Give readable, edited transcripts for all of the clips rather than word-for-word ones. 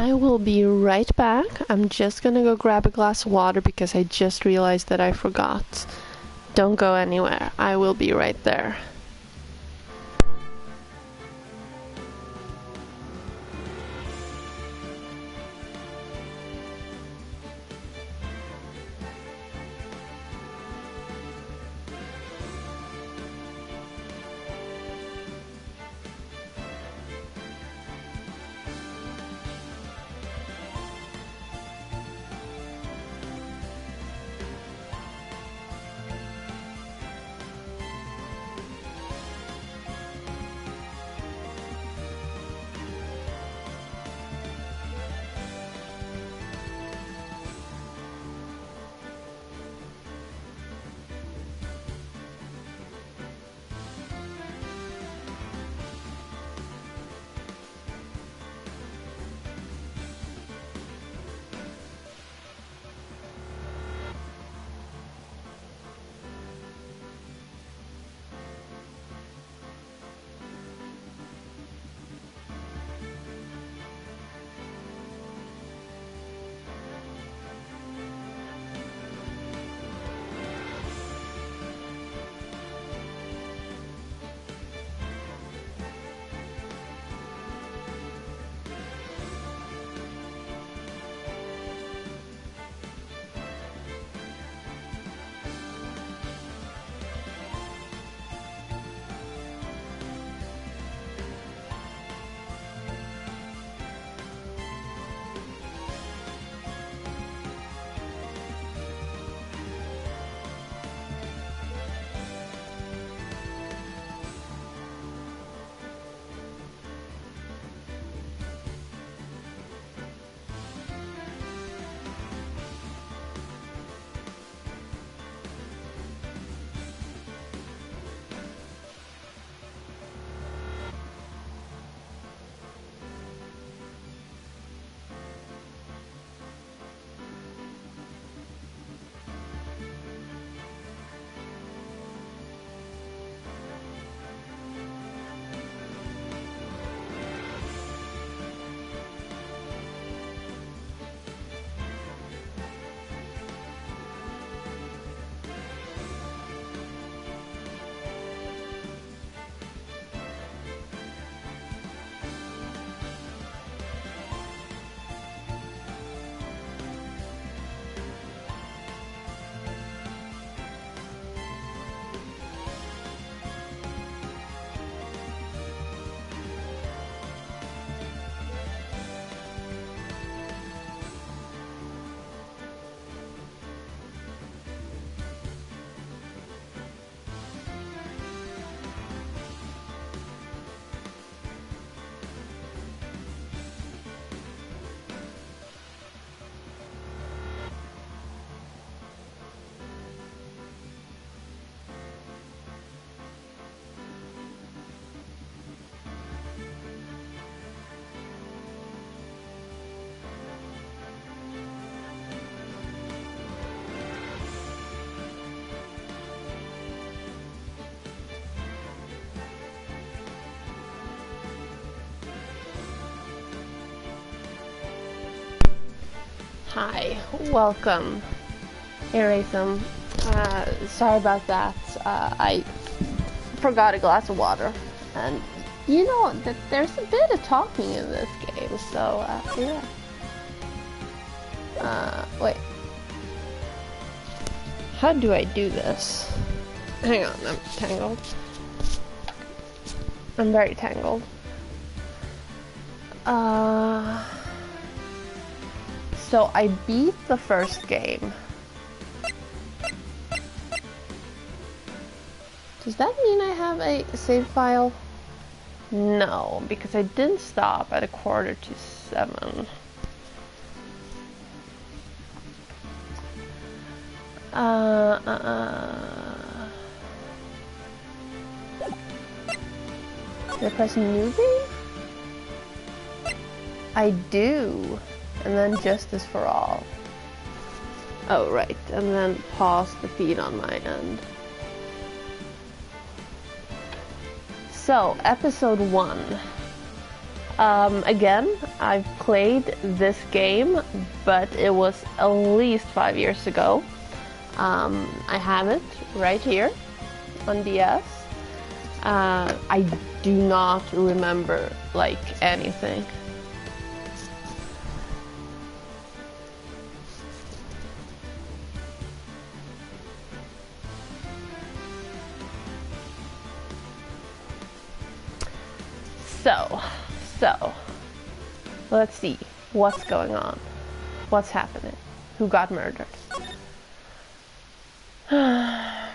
I will be right back. I'm just gonna go grab a glass of water because I just realized that I forgot. Don't go anywhere. I will be right there. Hi, welcome, Erasum. Sorry about that. I forgot a glass of water, and you know that there's a bit of talking in this game, so yeah. Wait. How do I do this? Hang on, I'm tangled. I'm very tangled. So I beat the first game. Does that mean I have a save file? No, because I didn't stop at 6:45. Did I press new game? I do. And then justice for all. Oh, right. And then pause the feed on my end. So, episode 1. Again, I've played this game, but it was at least 5 years ago. I have it right here on DS. I do not remember, like, anything. So, let's see what's going on. What's happening? Who got murdered? How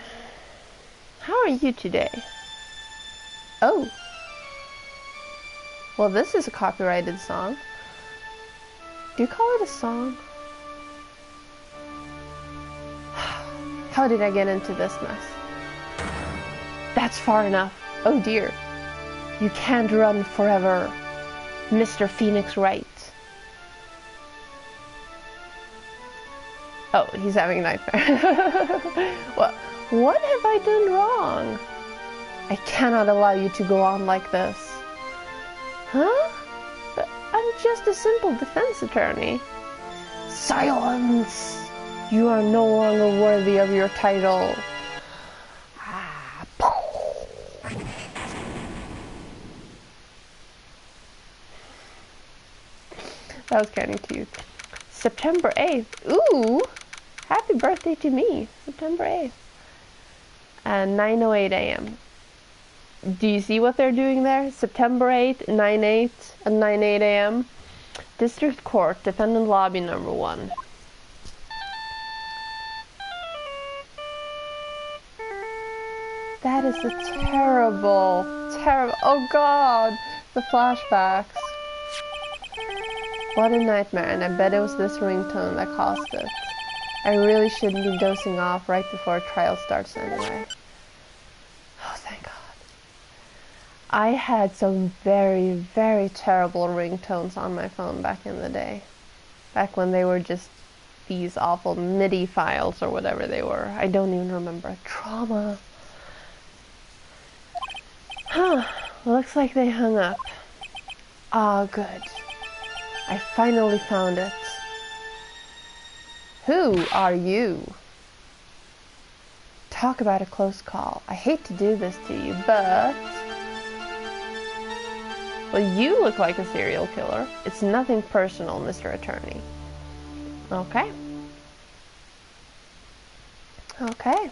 are you today? Oh. Well, this is a copyrighted song. Do you call it a song? How did I get into this mess? That's far enough. Oh dear. You can't run forever, Mr. Phoenix Wright. Oh, he's having a nightmare. What have I done wrong? I cannot allow you to go on like this. Huh? But I'm just a simple defense attorney. Silence! You are no longer worthy of your title. That was kind of cute. September 8th. Ooh! Happy birthday to me. September 8th. 9:08 a.m. Do you see what they're doing there? September 8th, 9/8 and 9:08 a.m. District Court, Defendant Lobby number 1. That is a terrible... Oh god! The flashbacks. What a nightmare, and I bet it was this ringtone that caused it. I really shouldn't be dozing off right before trial starts anyway. Oh, thank God. I had some very, very terrible ringtones on my phone back in the day. Back when they were just these awful MIDI files or whatever they were. I don't even remember. Trauma. Huh. Looks like they hung up. Ah, good. I finally found it. Who are you? Talk about a close call. I hate to do this to you, but... Well, you look like a serial killer. It's nothing personal, Mr. Attorney. Okay. Okay.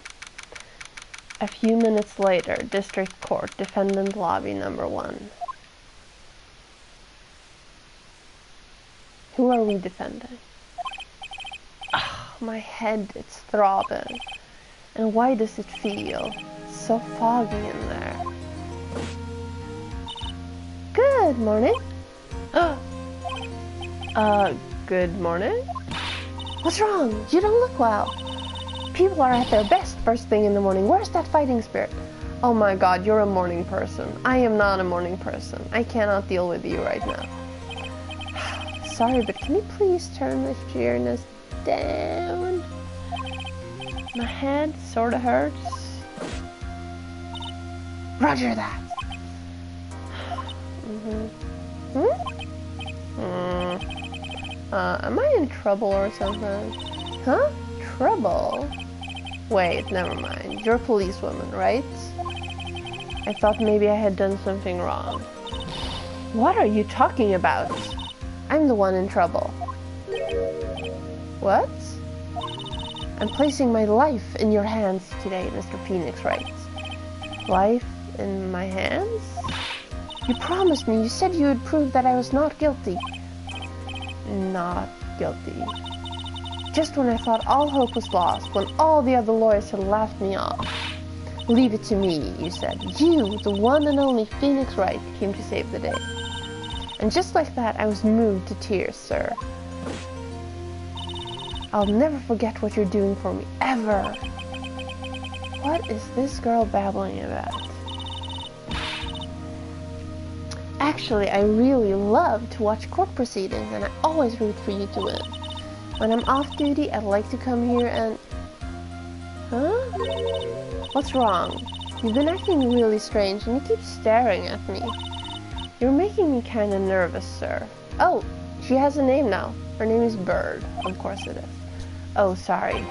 A few minutes later, District Court, Defendant Lobby number 1. Who are we defending? Oh, my head, it's throbbing. And why does it feel so foggy in there? Good morning. Good morning? What's wrong? You don't look well. People are at their best first thing in the morning. Where's that fighting spirit? Oh my god, you're a morning person. I am not a morning person. I cannot deal with you right now. Sorry, but can you please turn this cheeriness down? My head sorta hurts. Roger that. Am I in trouble or something? Huh? Trouble? Wait, never mind. You're a policewoman, right? I thought maybe I had done something wrong. What are you talking about? I'm the one in trouble. What? I'm placing my life in your hands today, Mr. Phoenix Wright. Life in my hands? You promised me. You said you would prove that I was not guilty. Not guilty. Just when I thought all hope was lost, when all the other lawyers had laughed me off. Leave it to me, you said. You, the one and only Phoenix Wright, came to save the day. And just like that, I was moved to tears, sir. I'll never forget what you're doing for me, ever. What is this girl babbling about? Actually, I really love to watch court proceedings, and I always root for you to win. When I'm off duty, I'd like to come here and... Huh? What's wrong? You've been acting really strange, and you keep staring at me. You're making me kind of nervous, sir. Oh, she has a name now. Her name is Bird. Of course it is. Oh, sorry.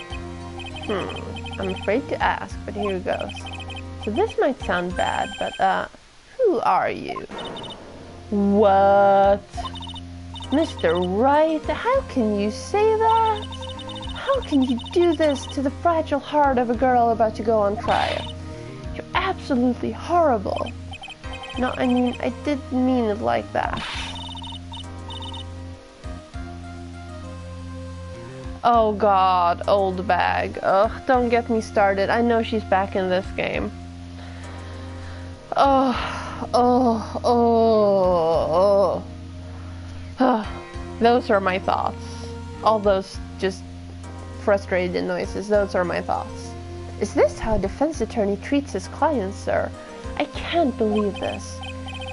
I'm afraid to ask, but here goes. So this might sound bad, but, who are you? What? Mr. Wright, how can you say that? How can you do this to the fragile heart of a girl about to go on trial? You're absolutely horrible. No, I mean, I didn't mean it like that. Oh god, old bag. Ugh, don't get me started. I know she's back in this game. Those are my thoughts. All those just frustrated noises, those are my thoughts. Is this how a defense attorney treats his clients, sir? I can't believe this.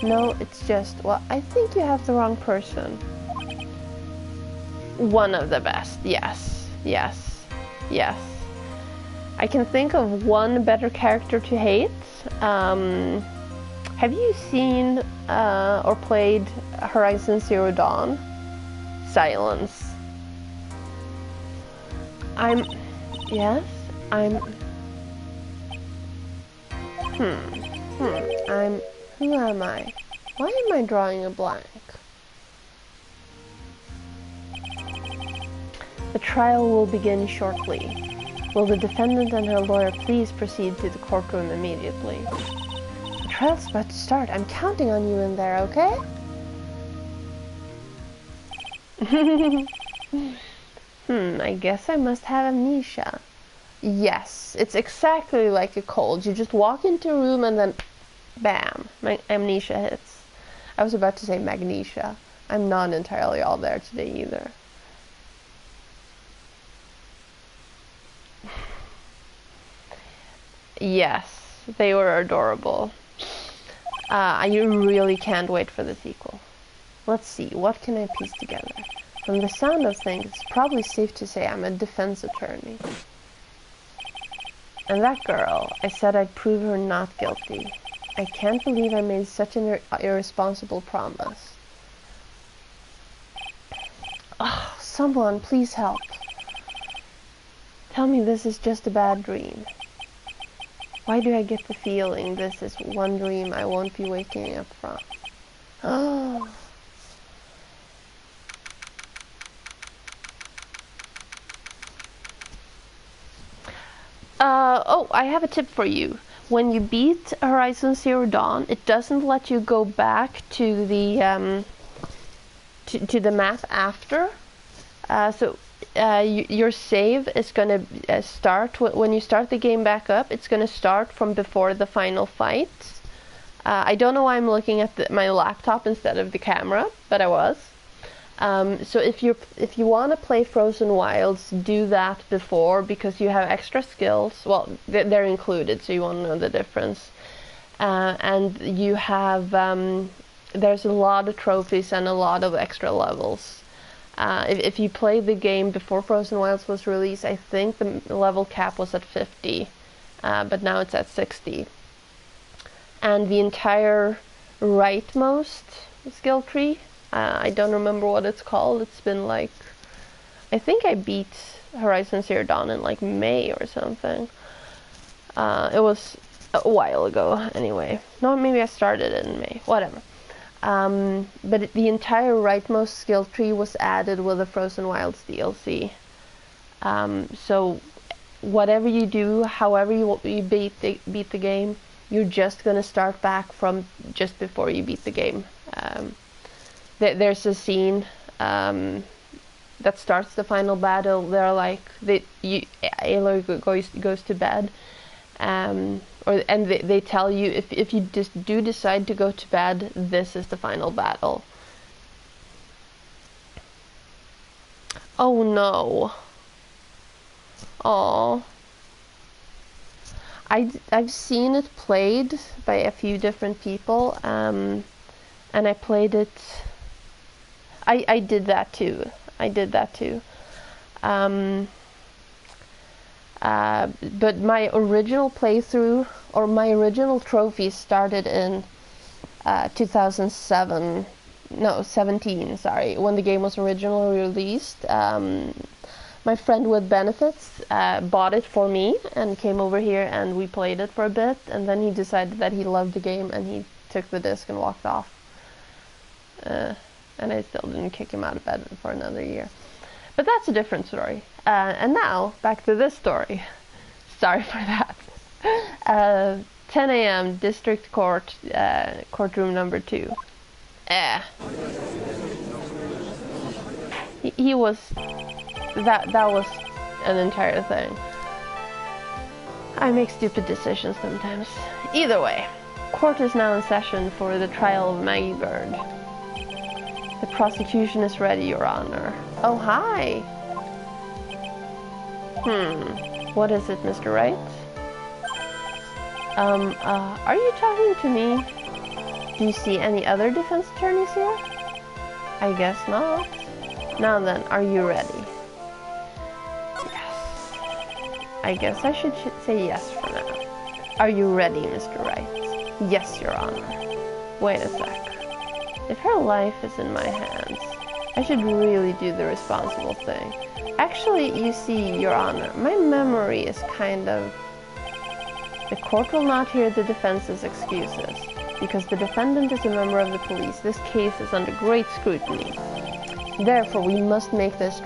No, it's just, well, I think you have the wrong person. One of the best, yes, yes, yes. I can think of one better character to hate. Have you seen or played Horizon Zero Dawn? Silence. Who am I? Why am I drawing a blank? The trial will begin shortly. Will the defendant and her lawyer please proceed to the courtroom immediately? The trial's about to start. I'm counting on you in there, okay? I guess I must have amnesia. Yes, it's exactly like a cold. You just walk into a room and then bam, my amnesia hits. I was about to say magnesia. I'm not entirely all there today either. Yes, they were adorable. I really can't wait for the sequel. Let's see, what can I piece together? From the sound of things, it's probably safe to say I'm a defense attorney. And that girl, I said I'd prove her not guilty. I can't believe I made such an irresponsible promise. Oh, someone, please help. Tell me this is just a bad dream. Why do I get the feeling this is one dream I won't be waking up from? Oh. I have a tip for you. When you beat Horizon Zero Dawn, it doesn't let you go back to the the map after. Your save is going to start when you start the game back up. It's going to start from before the final fight. I don't know why I'm looking at my laptop instead of the camera, but I was. So if you want to play Frozen Wilds, do that before, because you have extra skills. Well, they're included, so you want to know the difference. And you have there's a lot of trophies and a lot of extra levels. If you play the game before Frozen Wilds was released, I think the level cap was at 50, but now it's at 60. And the entire rightmost skill tree, I don't remember what it's called. It's been like, I think I beat Horizon Zero Dawn in like May or something. It was a while ago anyway. No, maybe I started it in May, whatever. But the entire rightmost skill tree was added with the Frozen Wilds DLC. So whatever you do, however you beat the game, you're just gonna start back from just before you beat the game. There's a scene that starts the final battle. They're like, Aloy goes to bed, and they tell you if you just do decide to go to bed, this is the final battle. Oh no. Oh. I've seen it played by a few different people, and I played it. I did that too. But my original playthrough, or my original trophy, started in 2007, no, 17, sorry, when the game was originally released. My friend with benefits bought it for me and came over here and we played it for a bit, and then he decided that he loved the game and he took the disc and walked off. And I still didn't kick him out of bed for another year. But that's a different story. And now, back to this story. Sorry for that. 10 a.m. District Court, courtroom number 2. He was... That was an entire thing. I make stupid decisions sometimes. Either way, court is now in session for the trial of Maggie Bird. The prosecution is ready, Your Honor. Oh, hi! What is it, Mr. Wright? Are you talking to me? Do you see any other defense attorneys here? I guess not. Now then, are you ready? Yes. I guess I should say yes for now. Are you ready, Mr. Wright? Yes, Your Honor. Wait a sec. If her life is in my hands, I should really do the responsible thing. Actually, you see, Your Honor, my memory is kind of... The court will not hear the defense's excuses. Because the defendant is a member of the police, this case is under great scrutiny. Therefore, we must make this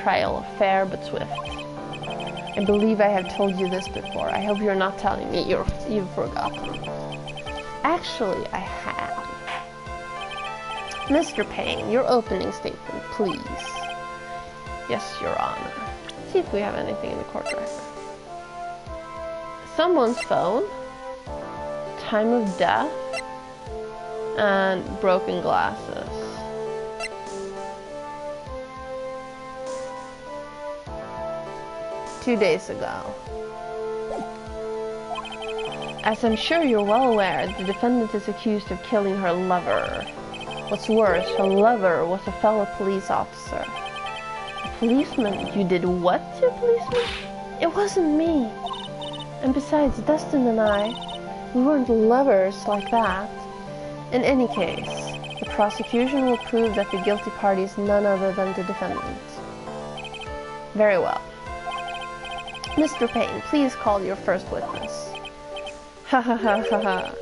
trial fair but swift. I believe I have told you this before. I hope you're not telling me you've forgotten. Actually, I have. Mr. Payne, your opening statement, please. Yes, Your Honor. Let's see if we have anything in the court record. Someone's phone, time of death, and broken glasses. Two days ago. As I'm sure you're well aware, the defendant is accused of killing her lover. What's worse, her lover was a fellow police officer. A policeman? You did what to a policeman? It wasn't me. And besides, Dustin and I, we weren't lovers like that. In any case, the prosecution will prove that the guilty party is none other than the defendant. Very well. Mr. Payne, please call your first witness. Ha ha ha ha ha.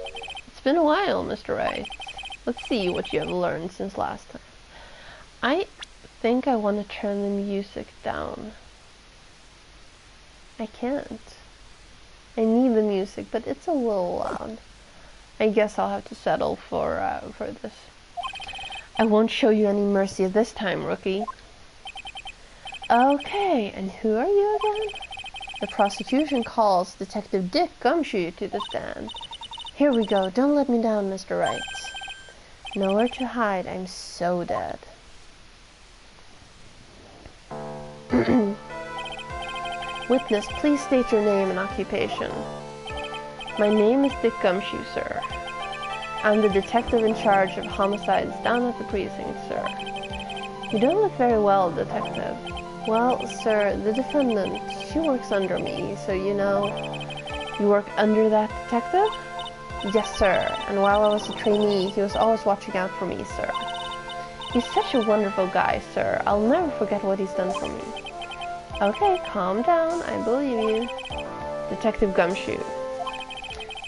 It's been a while, Mr. Wright. Let's see what you have learned since last time. I think I want to turn the music down. I can't. I need the music, but it's a little loud. I guess I'll have to settle for this. I won't show you any mercy this time, rookie. Okay, and who are you again? The prosecution calls Detective Dick Gumshoe to the stand. Here we go. Don't let me down, Mr. Wright. Nowhere to hide. I'm so dead. Witness, please state your name and occupation. My name is Dick Gumshoe, sir. I'm the detective in charge of homicides down at the precinct, sir. You don't look very well, detective. Well, sir, the defendant, she works under me, so you know... You work under that detective? Yes, sir, and while I was a trainee, he was always watching out for me, sir. He's such a wonderful guy, sir. I'll never forget what he's done for me. Okay, calm down, I believe you. Detective Gumshoe,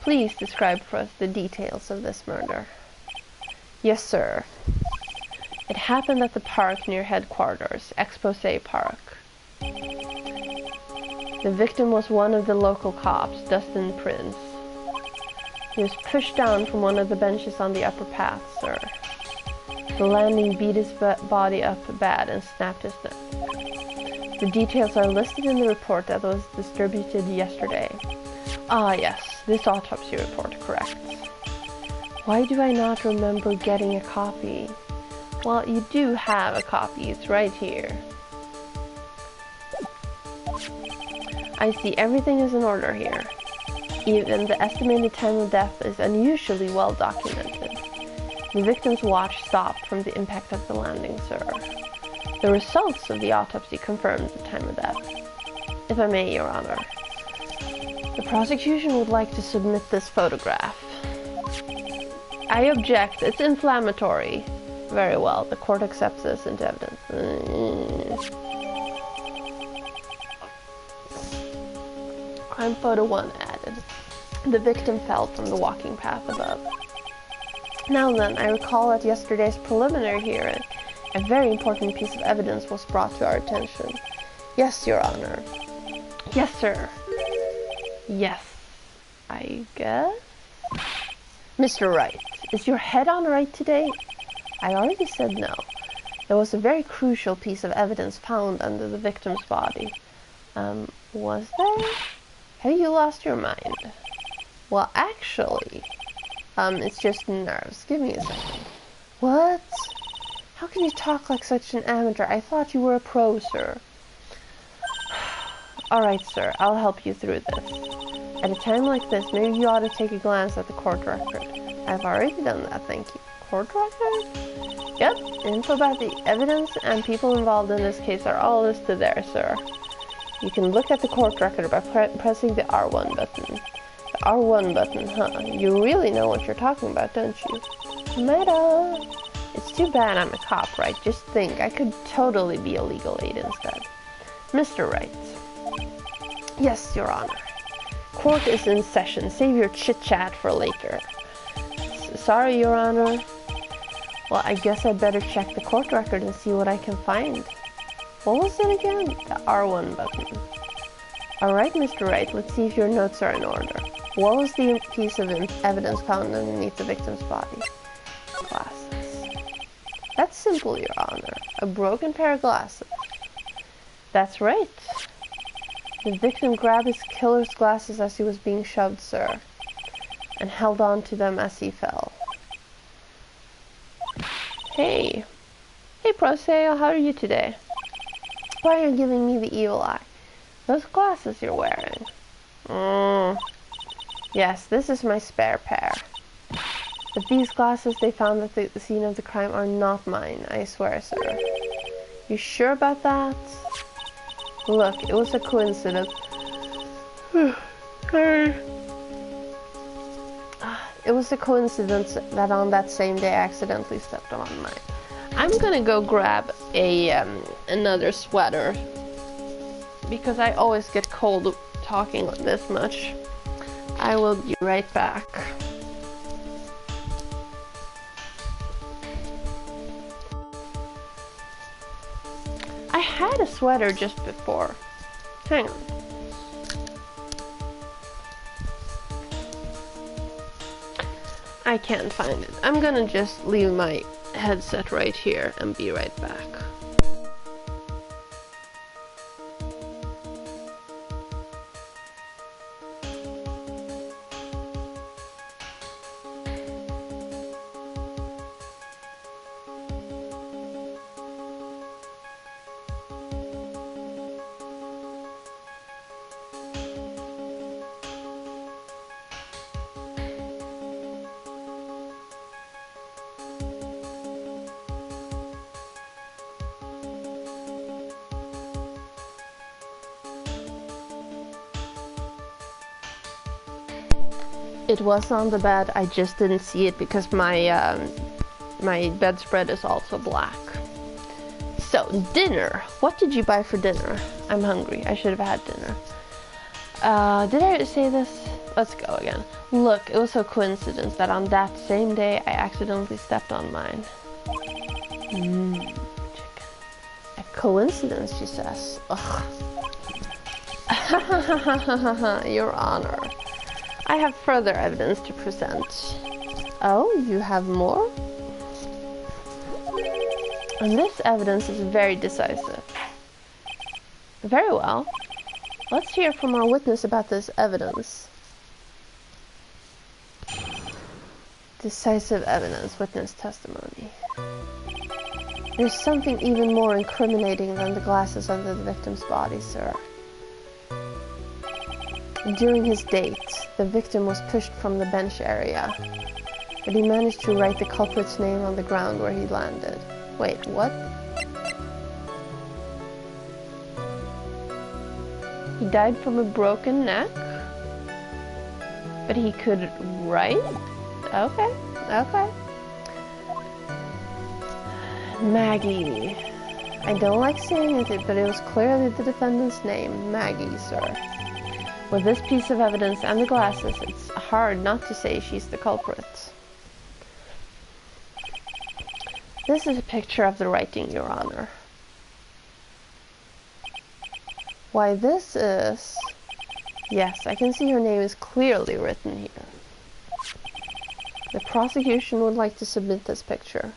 please describe for us the details of this murder. Yes, sir. It happened at the park near headquarters, Expose Park. The victim was one of the local cops, Dustin Prince. He was pushed down from one of the benches on the upper path, sir. The landing beat his body up bad and snapped his neck. The details are listed in the report that was distributed yesterday. Ah, yes, this autopsy report, correct. Why do I not remember getting a copy? Well, you do have a copy, it's right here. I see everything is in order here. Even the estimated time of death is unusually well documented. The victim's watch stopped from the impact of the landing, sir. The results of the autopsy confirmed the time of death. If I may, Your Honor. The prosecution would like to submit this photograph. I object. It's inflammatory. Very well. The court accepts this into evidence. Crime photo 1 added. The victim fell from the walking path above. Now then, I recall at yesterday's preliminary hearing, a very important piece of evidence was brought to our attention. Yes, Your Honor. Yes, sir. Yes, I guess. Mr. Wright, is your head on right today? I already said no. There was a very crucial piece of evidence found under the victim's body. Was there? Have you lost your mind? Well, actually, it's just nerves. Give me a second. What? How can you talk like such an amateur? I thought you were a pro, sir. Alright, sir, I'll help you through this. At a time like this, maybe you ought to take a glance at the court record. I've already done that, thank you. Court record? Yep, info about the evidence and people involved in this case are all listed there, sir. You can look at the court record by pressing the R1 button. The R1 button, huh? You really know what you're talking about, don't you? Meta! It's too bad I'm a cop, right? Just think, I could totally be a legal aid instead. Mr. Wright. Yes, Your Honor. Court is in session. Save your chit-chat for later. Sorry, Your Honor. Well, I guess I'd better check the court record and see what I can find. What was it again? The R1 button. Alright, Mr. Wright, let's see if your notes are in order. What was the piece of evidence found underneath the victim's body? Glasses. That's simple, Your Honor. A broken pair of glasses. That's right. The victim grabbed his killer's glasses as he was being shoved, sir, and held on to them as he fell. Hey. Hey, Proseo, how are you today? Why are you giving me the evil eye? Those glasses you're wearing. Yes, this is my spare pair. But these glasses they found at the scene of the crime are not mine, I swear, sir. You sure about that? Look, it was a coincidence. Sorry. It was a coincidence that on that same day I accidentally stepped on mine. I'm gonna go grab a another sweater because I always get cold talking this much. I will be right back. I had a sweater just before. Hang on. I can't find it. I'm gonna just leave my headset right here and be right back. It was on the bed, I just didn't see it because my my bedspread is also black. So, dinner. What did you buy for dinner? I'm hungry. I should have had dinner. Did I say this? Let's go again. Look, it was a coincidence that on that same day I accidentally stepped on mine. Chicken. A coincidence, she says. Ugh. Your Honor. I have further evidence to present. Oh, you have more? And this evidence is very decisive. Very well. Let's hear from our witness about this evidence. Decisive evidence, witness testimony. There's something even more incriminating than the glasses under the victim's body, sir. During his date, the victim was pushed from the bench area, but he managed to write the culprit's name on the ground where he landed. Wait, what? He died from a broken neck? But he could write? Okay. Okay. Maggie. I don't like saying it, but it was clearly the defendant's name, Maggie, sir. With this piece of evidence and the glasses, it's hard not to say she's the culprit. This is a picture of the writing, Your Honor. Why, this is... Yes, I can see her name is clearly written here. The prosecution would like to submit this picture.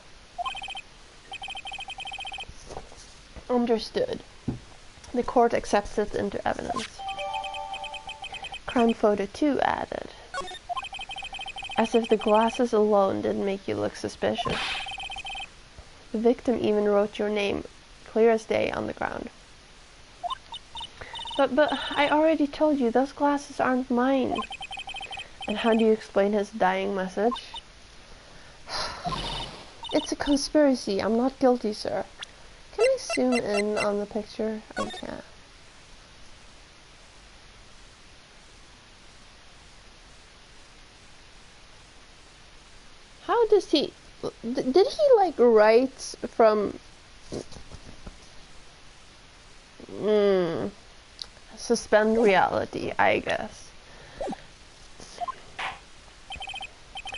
Understood. The court accepts it into evidence. Crime photo 2 added. As if the glasses alone didn't make you look suspicious. The victim even wrote your name, clear as day, on the ground. But I already told you, those glasses aren't mine. And how do you explain his dying message? It's a conspiracy. I'm not guilty, sir. Can I zoom in on the picture? I can't. How does he... Did he, like, write from... Suspend reality, I guess.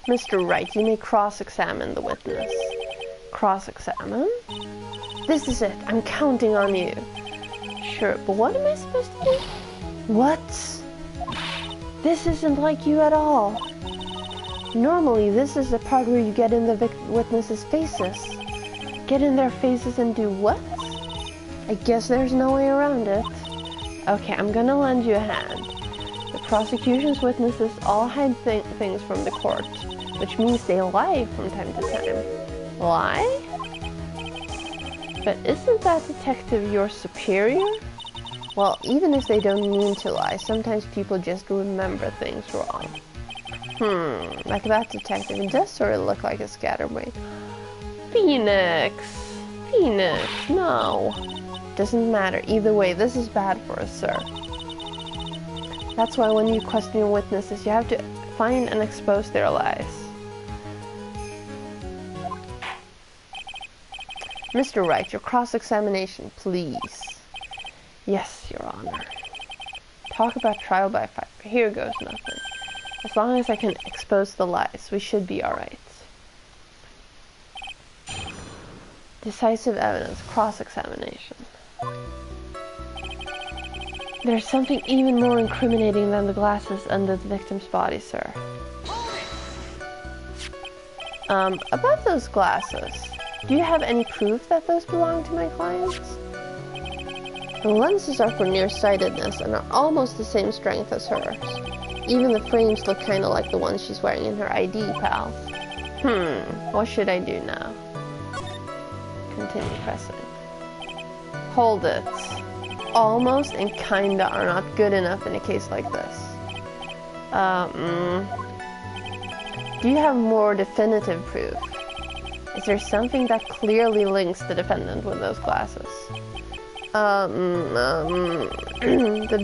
Mr. Wright, you may cross-examine the witness. Cross-examine? This is it. I'm counting on you. Sure, but what am I supposed to do? What? This isn't like you at all. Normally, this is the part where you get in the witnesses' faces. Get in their faces and do what? I guess there's no way around it. Okay, I'm gonna lend you a hand. The prosecution's witnesses all hide things from the court, which means they lie from time to time. Lie? But isn't that detective your superior? Well, even if they don't mean to lie, sometimes people just remember things wrong. Like that detective, it does sort of look like a scatterbrain. Phoenix! Phoenix, no. Doesn't matter. Either way, this is bad for us, sir. That's why when you question witnesses, you have to find and expose their lies. Mr. Wright, your cross-examination, please. Yes, Your Honor. Talk about trial by fire. Here goes nothing. As long as I can expose the lies, we should be alright. Decisive evidence, cross-examination. There's something even more incriminating than the glasses under the victim's body, sir. About those glasses, do you have any proof that those belong to my clients? The lenses are for nearsightedness and are almost the same strength as hers. Even the frames look kind of like the ones she's wearing in her ID, pal. What should I do now? Continue pressing. Hold it. Almost and kinda are not good enough in a case like this. Do you have more definitive proof? Is there something that clearly links the defendant with those glasses? The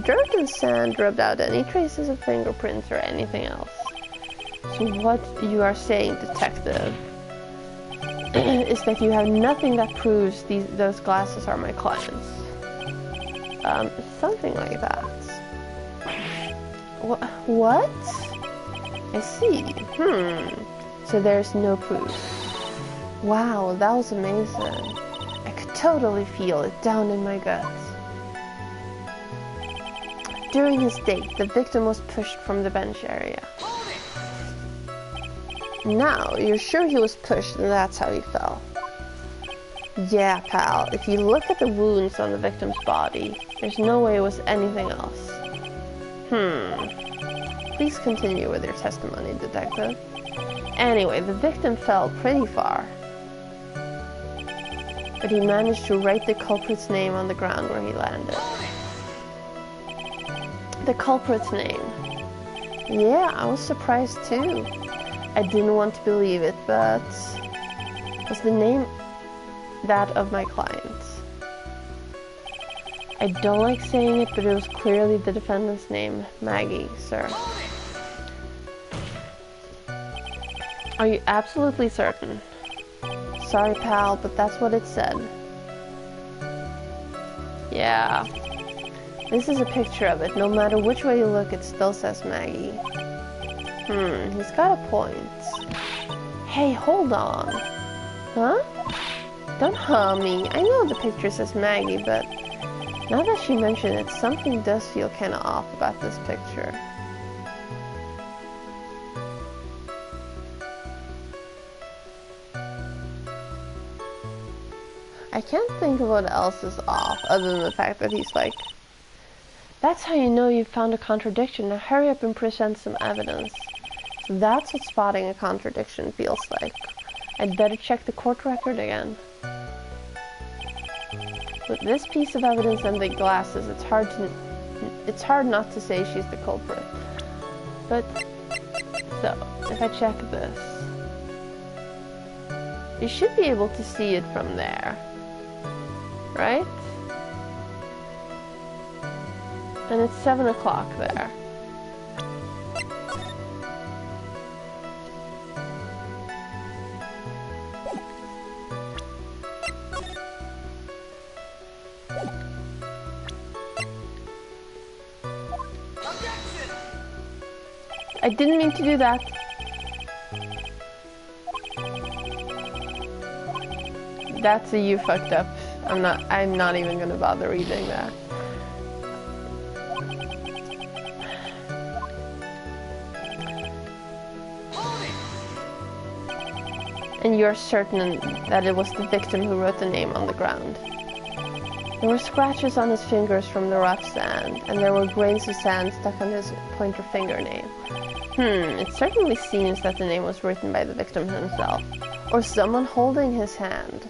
dirt and sand rubbed out any traces of fingerprints or anything else. So what you are saying, detective, is that you have nothing that proves those glasses are my clients. Something like that. What? I see. So there's no proof. Wow, that was amazing. I could totally feel it down in my guts. During his date, the victim was pushed from the bench area. Now, you're sure he was pushed and that's how he fell? Yeah, pal, if you look at the wounds on the victim's body, there's no way it was anything else. Please continue with your testimony, detective. Anyway, the victim fell pretty far. But he managed to write the culprit's name on the ground where he landed. The culprit's name. Yeah, I was surprised too. I didn't want to believe it, but... was the name that of my client? I don't like saying it, but it was clearly the defendant's name, Maggie, sir. Are you absolutely certain? Sorry, pal, but that's what it said. Yeah. This is a picture of it. No matter which way you look, it still says Maggie. He's got a point. Hey, hold on. Huh? Don't me. I know the picture says Maggie, but now that she mentioned it, something does feel kinda off about this picture. I can't think of what else is off, other than the fact that he's like, that's how you know you found a contradiction. Now hurry up and present some evidence. So that's what spotting a contradiction feels like. I'd better check the court record again. With this piece of evidence and the glasses, it's hard not to say she's the culprit. But, so, if I check this, you should be able to see it from there. Right? And it's 7 o'clock there. I didn't mean to do that. That's a you fucked up. I'm not even gonna bother reading that. And you're certain that it was the victim who wrote the name on the ground. There were scratches on his fingers from the rough sand, and there were grains of sand stuck on his pointer finger name. It certainly seems that the name was written by the victim himself, or someone holding his hand.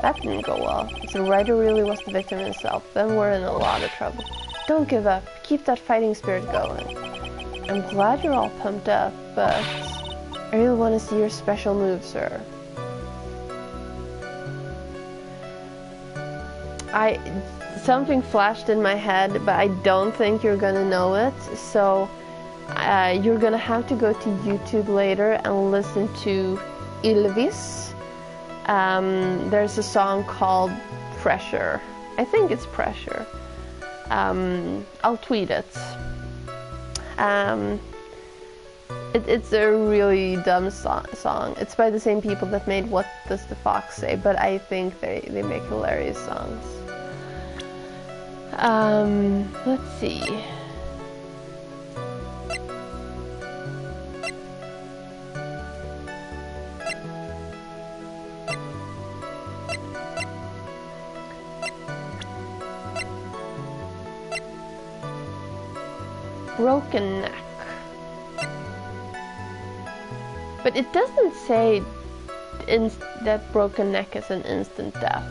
That didn't go well. If the writer really was the victim himself, then we're in a lot of trouble. Don't give up. Keep that fighting spirit going. I'm glad you're all pumped up, but I really want to see your special move, sir. Something flashed in my head, but I don't think you're gonna know it, so you're gonna have to go to YouTube later and listen to Ylvis. There's a song called Pressure. I think it's Pressure. I'll tweet it. It's a really dumb song. It's by the same people that made What Does the Fox Say, but I think they make hilarious songs. Let's see. Broken neck. But it doesn't say that broken neck is an instant death.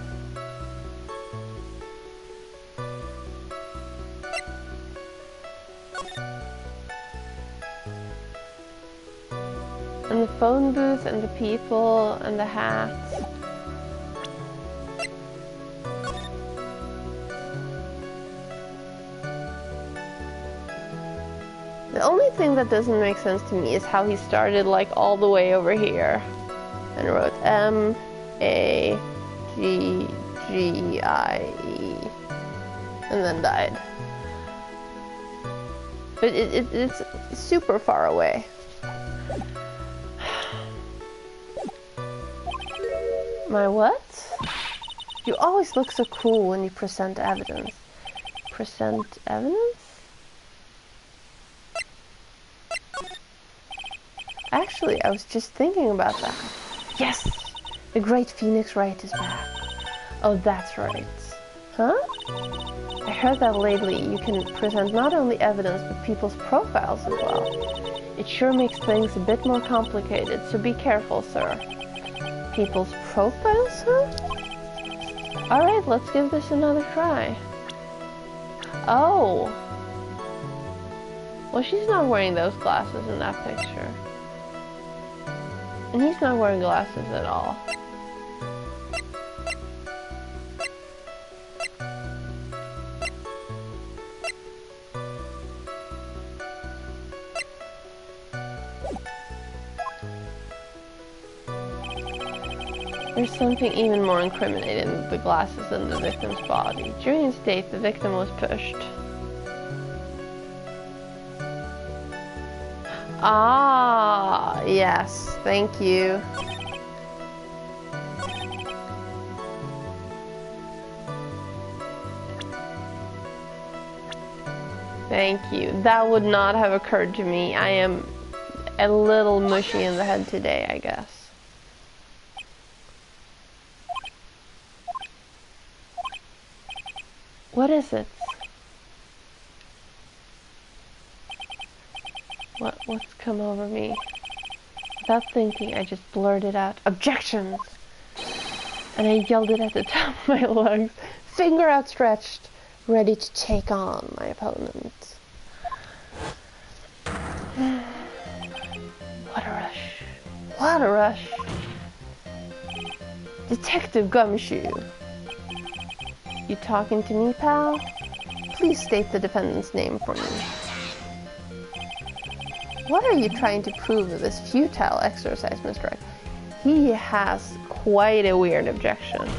And the phone booth and the people and the hats. The only thing that doesn't make sense to me is how he started like all the way over here and wrote M-A-G-G-I-E and then died. But it's super far away. My what? You always look so cool when you present evidence. Present evidence? Actually, I was just thinking about that. Yes! The great Phoenix Wright is back. Oh, that's right. Huh? I heard that lately you can present not only evidence, but people's profiles as well. It sure makes things a bit more complicated, so be careful, sir. People's profiles, huh? Alright, let's give this another try. Oh! Well, she's not wearing those glasses in that picture. And he's not wearing glasses at all. There's something even more incriminating than the glasses in the victim's body. During his date, the victim was pushed. Ah, yes, thank you. Thank you. That would not have occurred to me. I am a little mushy in the head today, I guess. What is it? What's come over me? Without thinking, I just blurted out, "Objections!" And I yelled it at the top of my lungs, finger outstretched, ready to take on my opponent. What a rush. What a rush. Detective Gumshoe. You talking to me, pal? Please state the defendant's name for me. What are you trying to prove with this futile exercise, Mr. Wright? He has quite a weird objection.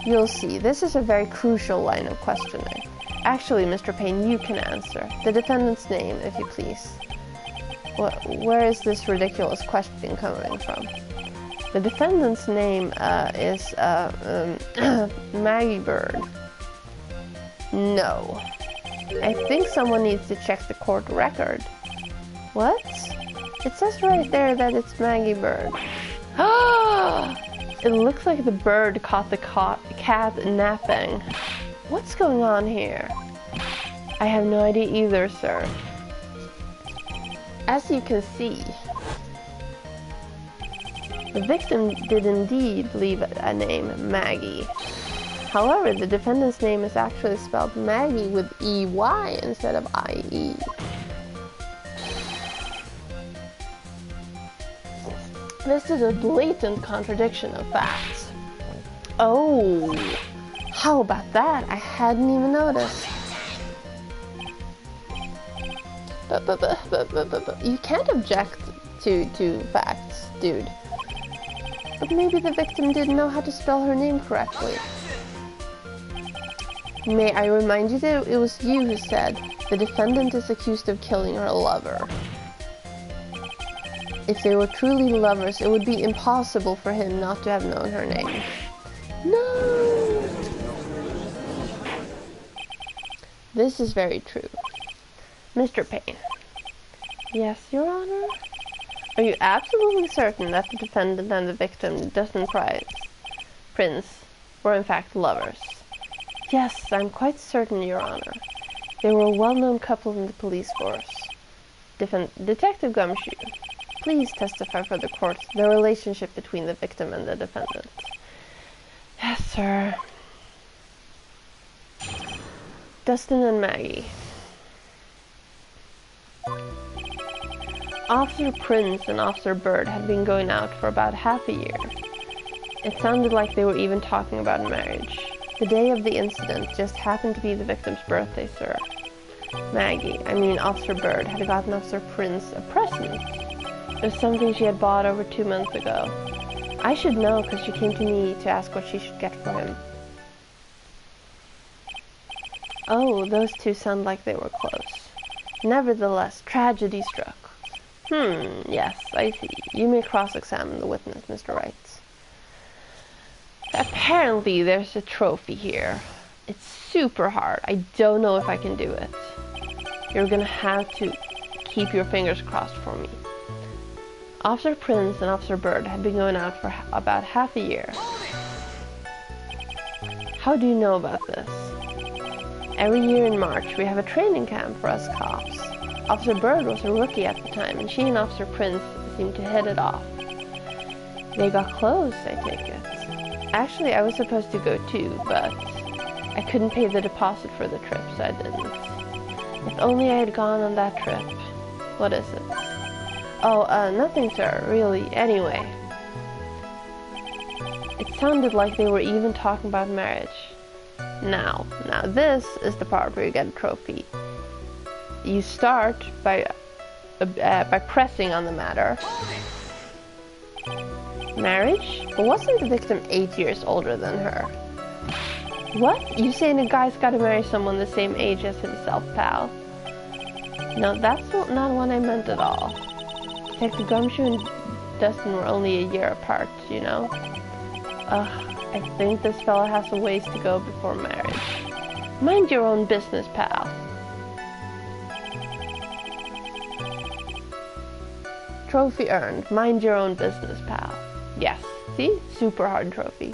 You'll see, this is a very crucial line of questioning. Actually, Mr. Payne, you can answer. The defendant's name, if you please. Where is this ridiculous question coming from? The defendant's name is Maggie Bird. No. I think someone needs to check the court record. What? It says right there that it's Maggie Bird. Ah! It looks like the bird caught the cat napping. What's going on here? I have no idea either, sir. As you can see, the victim did indeed leave a name, Maggie. However, the defendant's name is actually spelled Maggie with E-Y instead of I-E. This is a blatant contradiction of facts. Oh, how about that? I hadn't even noticed. But you can't object to facts, dude. But maybe the victim didn't know how to spell her name correctly. May I remind you that it was you who said the defendant is accused of killing her lover. If they were truly lovers, it would be impossible for him not to have known her name. No! This is very true. Mr. Payne. Yes, Your Honor? Are you absolutely certain that the defendant and the victim, Dustin Prince, were in fact lovers? Yes, I'm quite certain, Your Honor. They were a well-known couple in the police force. Detective Gumshoe, please testify for the court the relationship between the victim and the defendant. Yes, sir. Dustin and Maggie. Officer Prince and Officer Bird had been going out for about half a year. It sounded like they were even talking about marriage. The day of the incident just happened to be the victim's birthday, sir. Officer Bird had gotten Officer Prince a present. It was something she had bought over 2 months ago. I should know because she came to me to ask what she should get for him. Oh, those two sound like they were close. Nevertheless, tragedy struck. Yes, I see. You may cross-examine the witness, Mr. Wright. Apparently, there's a trophy here. It's super hard. I don't know if I can do it. You're gonna have to keep your fingers crossed for me. Officer Prince and Officer Bird had been going out for about half a year. How do you know about this? Every year in March, we have a training camp for us cops. Officer Bird was a rookie at the time, and she and Officer Prince seemed to hit it off. They got close, I take it. Actually, I was supposed to go too, but I couldn't pay the deposit for the trip, so I didn't. If only I had gone on that trip. What is it? Oh, nothing, sir, really. Anyway. It sounded like they were even talking about marriage. Now this is the part where you get a trophy. You start by pressing on the matter. Marriage? But wasn't the victim 8 years older than her? What? You saying a guy's gotta marry someone the same age as himself, pal? No, that's not what I meant at all. Detective Gumshoe and Dustin were only a year apart, you know? I think this fella has a ways to go before marriage. Mind your own business, pal. Trophy earned. Mind your own business, pal. Yes. See? Super hard trophy.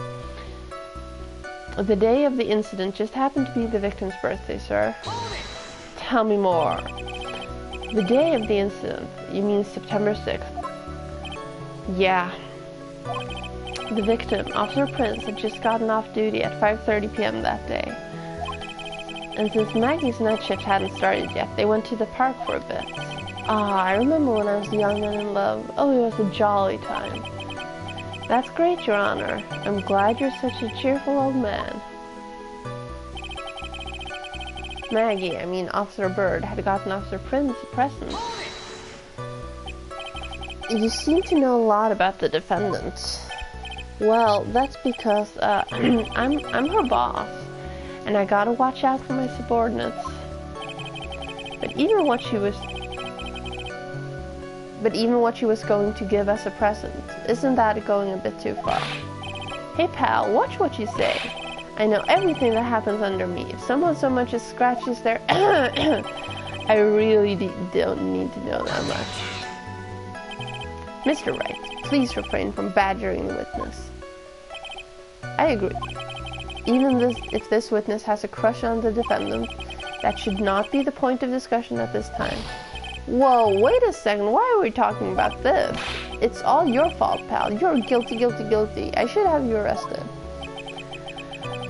The day of the incident just happened to be the victim's birthday, sir. Tell me more. The day of the incident? You mean September 6th? Yeah. The victim, Officer Prince, had just gotten off duty at 5:30 p.m. that day. And since Maggie's night shift hadn't started yet, they went to the park for a bit. Ah, I remember when I was young and in love. Oh, it was a jolly time. That's great, Your Honor. I'm glad you're such a cheerful old man. Maggie, I mean Officer Bird, had gotten Officer Prince a present. You seem to know a lot about the defendant. Well, that's because I'm her boss, and I gotta watch out for my subordinates. But even what she was going to give us a present, isn't that going a bit too far? Hey pal, watch what you say. I know everything that happens under me. If someone so much as scratches their I really don't need to know that much. Mr. Wright, please refrain from badgering the witness. I agree. Even if this witness has a crush on the defendant, that should not be the point of discussion at this time. Whoa, wait a second, why are we talking about this? It's all your fault, pal. You're guilty, guilty, guilty. I should have you arrested.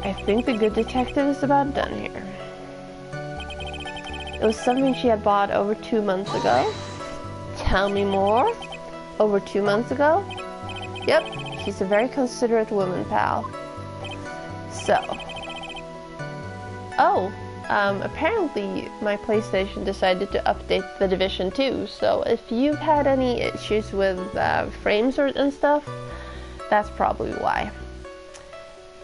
I think the good detective is about done here. It was something she had bought over 2 months ago. Tell me more. Over 2 months ago? Yep, she's a very considerate woman, pal. So. Oh, apparently my PlayStation decided to update the Division 2, so if you've had any issues with frames and stuff, that's probably why.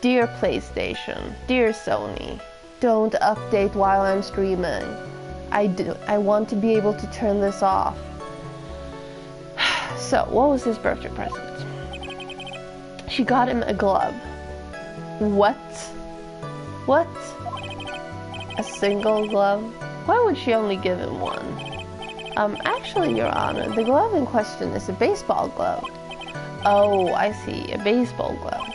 Dear PlayStation, dear Sony, don't update while I'm streaming. I want to be able to turn this off. So, what was his birthday present? She got him a glove. What? What? A single glove? Why would she only give him one? Actually, Your Honor, the glove in question is a baseball glove. Oh, I see, a baseball glove.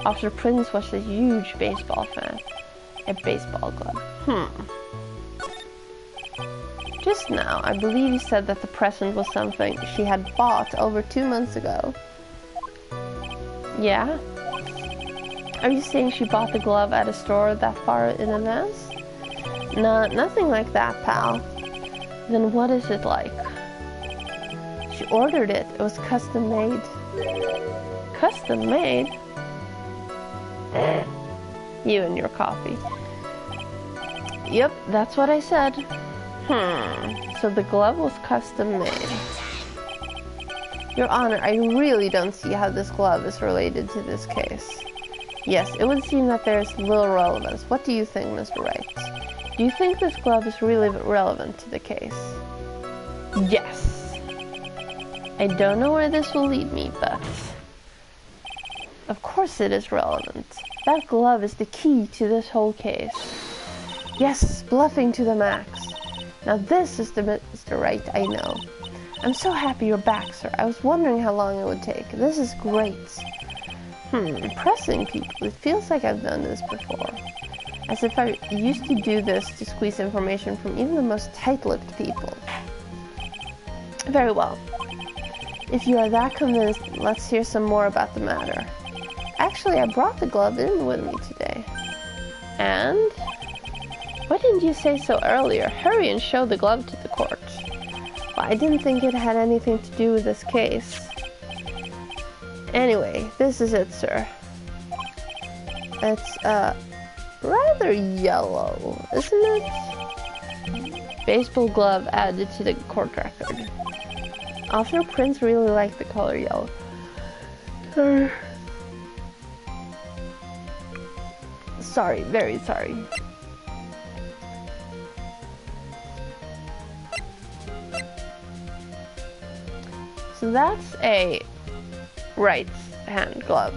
Officer Prince was a huge baseball fan. A baseball glove. Just now, I believe you said that the present was something she had bought over 2 months ago. Yeah? Are you saying she bought the glove at a store that far in advance? No, nothing like that, pal. Then what is it like? She ordered it. It was custom made. Custom made? You and your coffee. Yep, that's what I said. So the glove was custom made. Your Honor, I really don't see how this glove is related to this case. Yes, it would seem that there is little relevance. What do you think, Mr. Wright? Do you think this glove is really relevant to the case? Yes. I don't know where this will lead me, but of course it is relevant. That glove is the key to this whole case. Yes, bluffing to the max. Now this is the Mr. Wright I know. I'm so happy you're back, sir. I was wondering how long it would take. This is great. Impressing people. It feels like I've done this before. As if I used to do this to squeeze information from even the most tight-lipped people. Very well. If you are that convinced, let's hear some more about the matter. Actually, I brought the glove in with me today. And? Why didn't you say so earlier? Hurry and show the glove to the court. Well, I didn't think it had anything to do with this case. Anyway, this is it, sir. It's, rather yellow, isn't it? Baseball glove added to the court record. Officer Prince really liked the color yellow. Sorry, very sorry. So that's a right hand glove.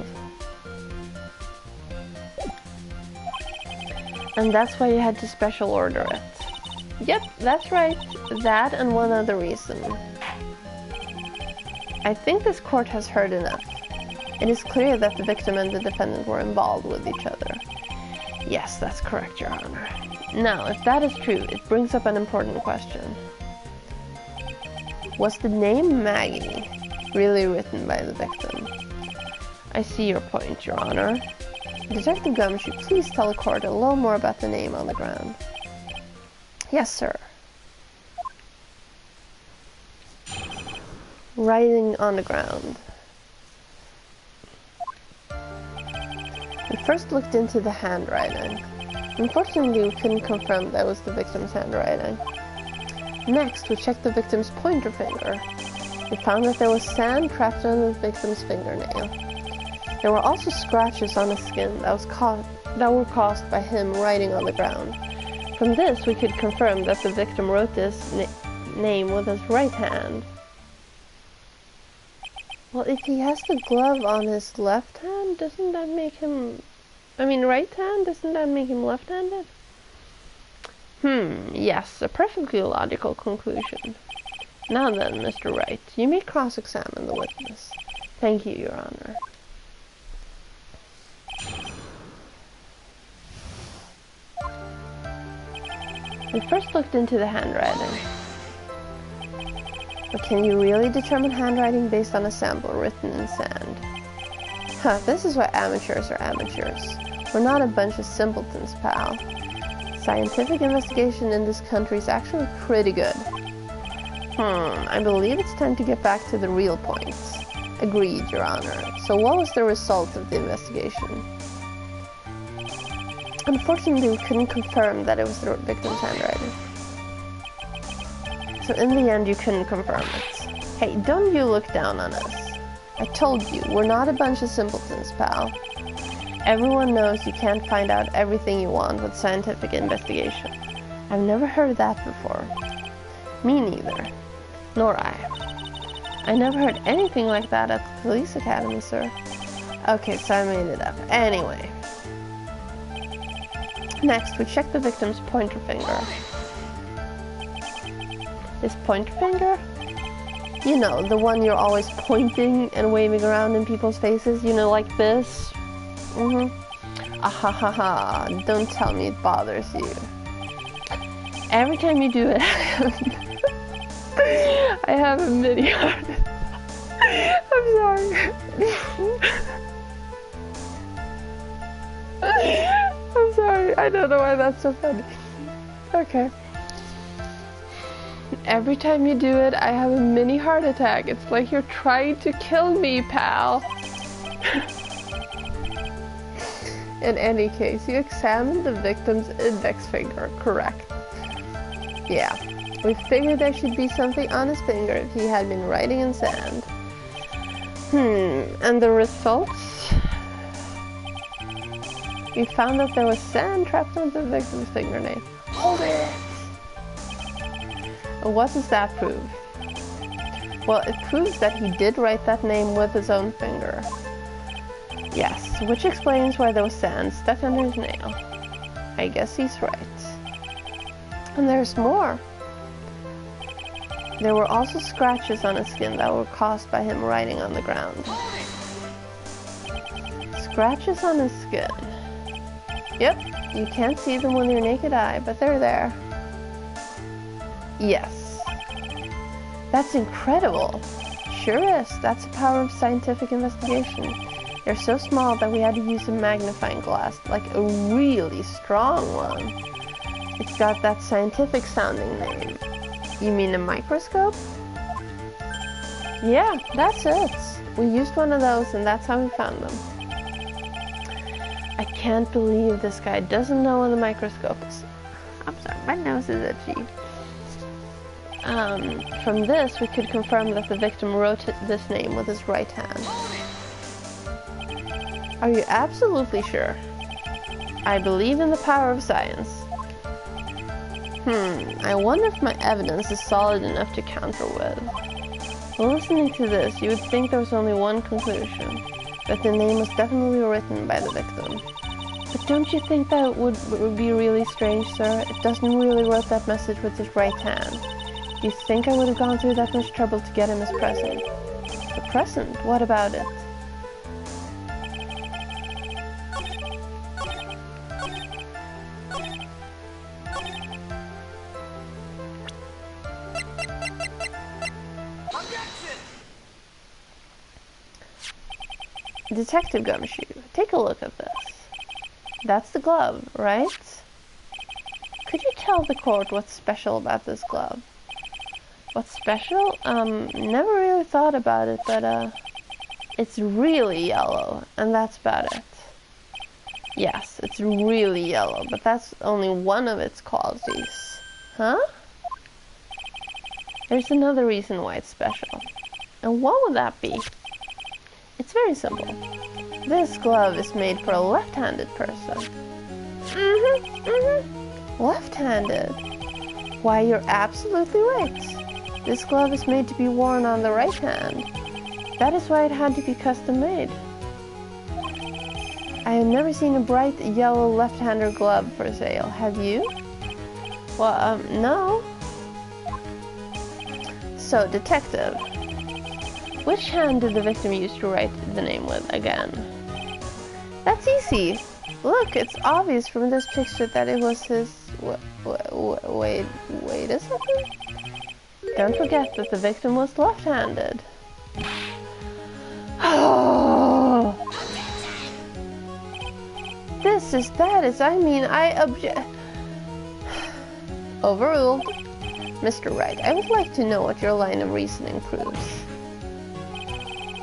And that's why you had to special order it. Yep, that's right. That and one other reason. I think this court has heard enough. It is clear that the victim and the defendant were involved with each other. Yes, that's correct, Your Honor. Now, if that is true, it brings up an important question. Was the name Maggie really written by the victim? I see your point, Your Honor. Detective Gumshoe, please tell the court a little more about the name on the ground. Yes, sir. Writing on the ground. We first looked into the handwriting. Unfortunately, we couldn't confirm that was the victim's handwriting. Next, we checked the victim's pointer finger. We found that there was sand trapped on the victim's fingernail. There were also scratches on his skin that were caused by him writing on the ground. From this, we could confirm that the victim wrote this name with his right hand. Well, if he has the glove on his left hand, doesn't that make him... right hand? Doesn't that make him left-handed? Yes, a perfectly logical conclusion. Now then, Mr. Wright, you may cross-examine the witness. Thank you, Your Honor. We first looked into the handwriting. But can you really determine handwriting based on a sample written in sand? This is why amateurs are amateurs. We're not a bunch of simpletons, pal. Scientific investigation in this country is actually pretty good. I believe it's time to get back to the real points. Agreed, Your Honor. So what was the result of the investigation? Unfortunately, we couldn't confirm that it was the victim's handwriting. So in the end, you couldn't confirm it. Hey, don't you look down on us. I told you, we're not a bunch of simpletons, pal. Everyone knows you can't find out everything you want with scientific investigation. I've never heard that before. Me neither. Nor I. I never heard anything like that at the police academy, sir. Okay, so I made it up. Anyway. Next, we checked the victim's pointer finger. His pointer finger? You know, the one you're always pointing and waving around in people's faces, you know, like this. Ahahaha, don't tell me it bothers you. Every time you do it, I have a mini heart. I'm sorry. I'm sorry, I don't know why that's so funny. Okay. Every time you do it, I have a mini heart attack. It's like you're trying to kill me, pal. In any case, you examined the victim's index finger, correct? Yeah. We figured there should be something on his finger if he had been writing in sand. And the results? We found that there was sand trapped on the victim's fingernail. Hold it! What does that prove? Well, it proves that he did write that name with his own finger. Yes, which explains why there was sand stuck under his nail. I guess he's right. And there's more. There were also scratches on his skin that were caused by him writing on the ground. Scratches on his skin. Yep, you can't see them with your naked eye, but they're there. Yes. That's incredible. Sure is. That's the power of scientific investigation. They're so small that we had to use a magnifying glass, like a really strong one. It's got that scientific sounding name. You mean a microscope? Yeah, that's it. We used one of those and that's how we found them. I can't believe this guy doesn't know what a microscope is. I'm sorry, my nose is itchy. From this, we could confirm that the victim wrote this name with his right hand. Are you absolutely sure? I believe in the power of science. I wonder if my evidence is solid enough to counter with. Listening to this, you would think there was only one conclusion, that the name was definitely written by the victim. But don't you think that would be really strange, sir? It doesn't really write that message with his right hand. Do you think I would have gone through that much trouble to get him his present? The present? What about it? Detective Gumshoe, take a look at this. That's the glove, right? Could you tell the court what's special about this glove? What's special? Never really thought about it, but it's really yellow, and that's about it. Yes, it's really yellow, but that's only one of its qualities. Huh? There's another reason why it's special. And what would that be? It's very simple. This glove is made for a left-handed person. Left-handed. Why, you're absolutely right. This glove is made to be worn on the right hand. That is why it had to be custom-made. I have never seen a bright yellow left-hander glove for sale. Have you? Well, no. So, detective. Which hand did the victim use to write the name with again? That's easy. Look, it's obvious from this picture that it was his... Wait a second? Don't forget that the victim was left-handed. Oh! I object... Overruled. Mr. Wright, I would like to know what your line of reasoning proves.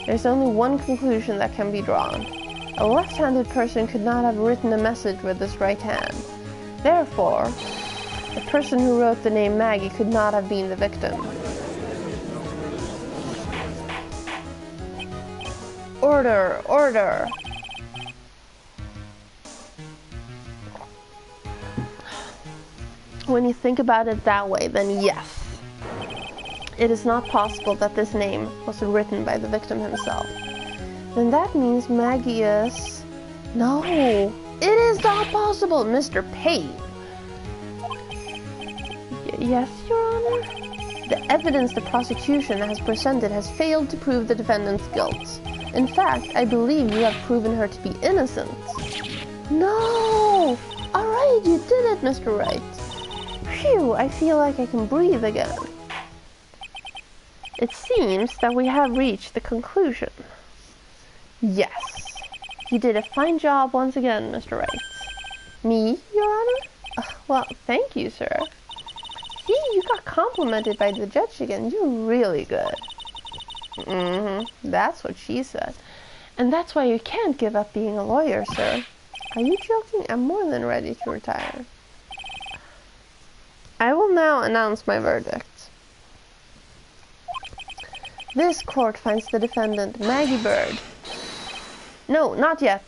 There's only one conclusion that can be drawn. A left-handed person could not have written a message with his right hand. Therefore, the person who wrote the name Maggie could not have been the victim. Order! Order! When you think about it that way, then yes. It is not possible that this name was written by the victim himself. Then that means Maggie is... No! It is not possible, Mr. Payne! Yes, Your Honor? The evidence the prosecution has presented has failed to prove the defendant's guilt. In fact, I believe you have proven her to be innocent. No! Alright, you did it, Mr. Wright. Phew, I feel like I can breathe again. It seems that we have reached the conclusion. Yes. You did a fine job once again, Mr. Wright. Me, Your Honor? Well, thank you, sir. See, you got complimented by the judge again. You're really good. That's what she said. And that's why you can't give up being a lawyer, sir. Are you joking? I'm more than ready to retire. I will now announce my verdict. This court finds the defendant, Maggie Bird. No, not yet.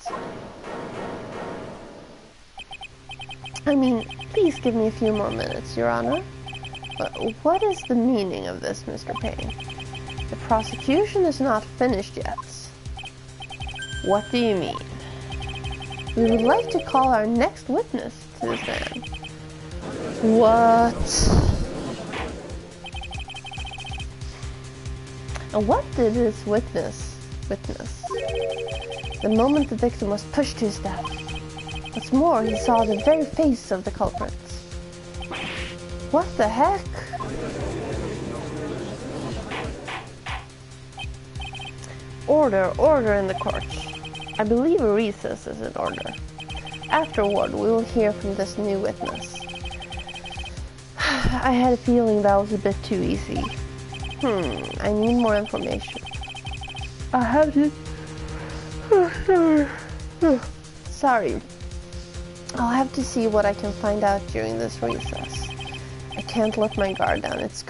I mean, please give me a few more minutes, Your Honor. What is the meaning of this, Mr. Payne? The prosecution is not finished yet. What do you mean? We would like to call our next witness to this man. What? And what did this witness witness? The moment the victim was pushed to his death. What's more, he saw the very face of the culprit. What the heck? Order, order in the court. I believe a recess is in order. Afterward, we will hear from this new witness. I had a feeling that was a bit too easy. I need more information. I have to... Sorry. I'll have to see what I can find out during this recess. I can't let my guard down. It's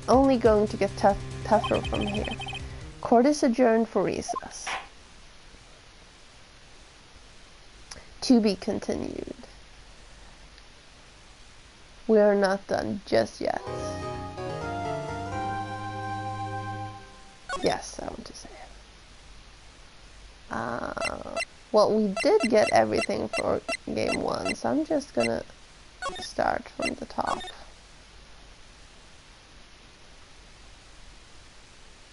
only going to get tougher from here. Court is adjourned for recess. To be continued. We are not done just yet. Yes, I want to say it. Well, we did get everything for game 1, so I'm just gonna start from the top.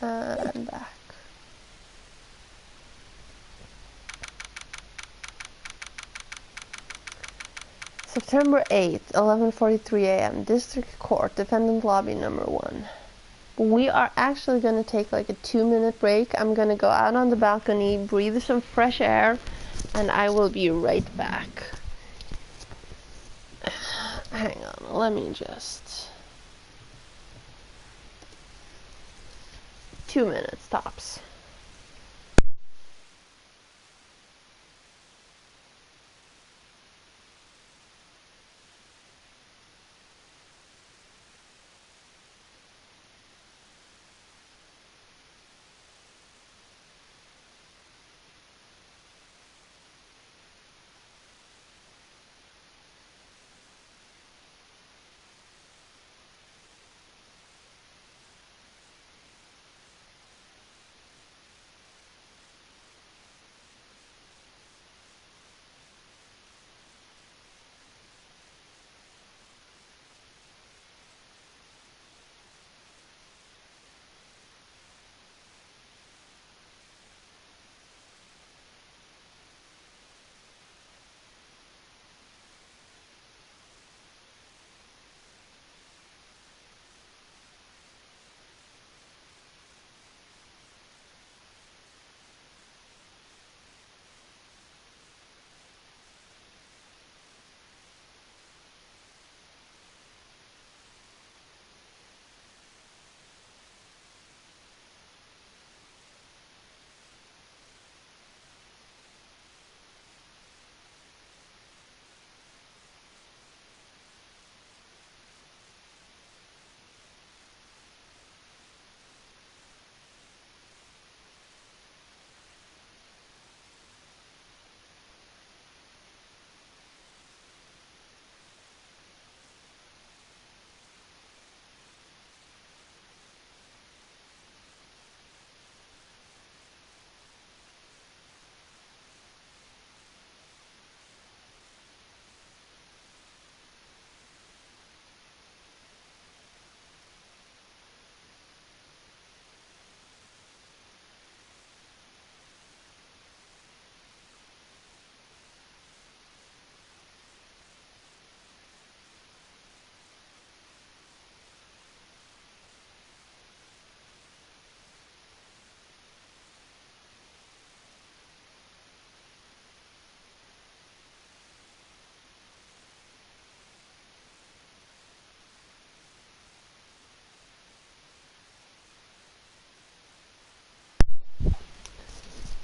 And back. September 8th, 11:43 a.m. District Court, Defendant Lobby number 1. We are actually going to take like a 2-minute break. I'm going to go out on the balcony, breathe some fresh air, and I will be right back. Hang on, let me just... 2 minutes tops.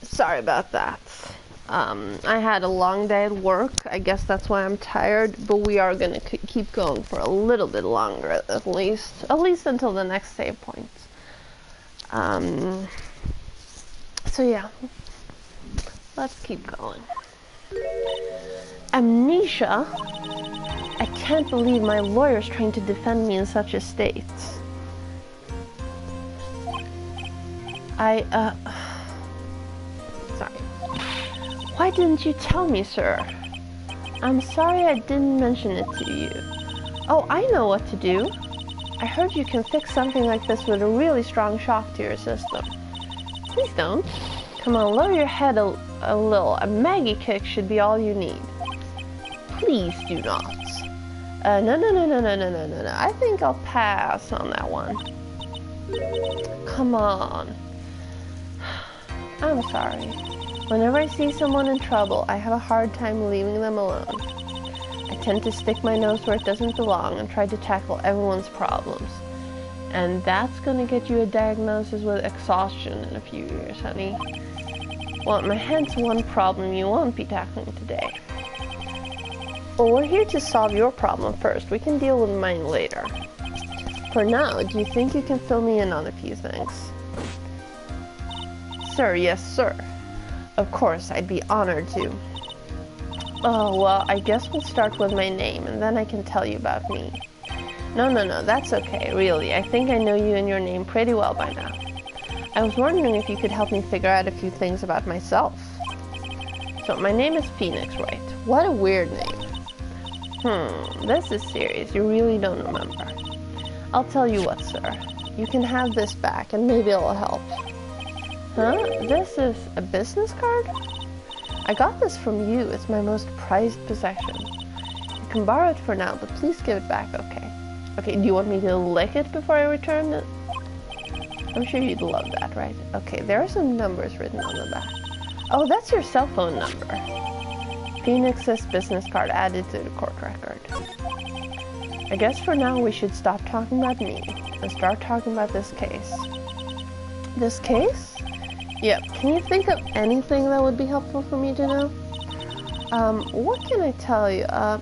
Sorry about that. I had a long day at work. I guess that's why I'm tired, but we are gonna keep going for a little bit longer at least until the next save point. So yeah, let's keep going. Amnesia? I can't believe my lawyer's trying to defend me in such a state. Sorry. Why didn't you tell me, sir? I'm sorry I didn't mention it to you. Oh, I know what to do. I heard you can fix something like this with a really strong shock to your system. Please don't. Come on, lower your head a little. A Maggie kick should be all you need. Please do not. No. I think I'll pass on that one. Come on. I'm sorry. Whenever I see someone in trouble, I have a hard time leaving them alone. I tend to stick my nose where it doesn't belong and try to tackle everyone's problems. And that's gonna get you a diagnosis with exhaustion in a few years, honey. Well, my hand's one problem you won't be tackling today. Well, we're here to solve your problem first. We can deal with mine later. For now, do you think you can fill me in on a few things? Sir, yes, sir. Of course, I'd be honored to. Oh, well, I guess we'll start with my name, and then I can tell you about me. No, that's okay, really. I think I know you and your name pretty well by now. I was wondering if you could help me figure out a few things about myself. So, my name is Phoenix Wright. What a weird name. This is serious. You really don't remember. I'll tell you what, sir. You can have this back, and maybe it'll help. Huh? This is a business card? I got this from you. It's my most prized possession. You can borrow it for now, but please give it back, okay? Okay, do you want me to lick it before I return it? I'm sure you'd love that, right? Okay, there are some numbers written on the back. Oh, that's your cell phone number. Phoenix's business card added to the court record. I guess for now we should stop talking about me and start talking about this case. This case? Yep. Can you think of anything that would be helpful for me to know? What can I tell you? I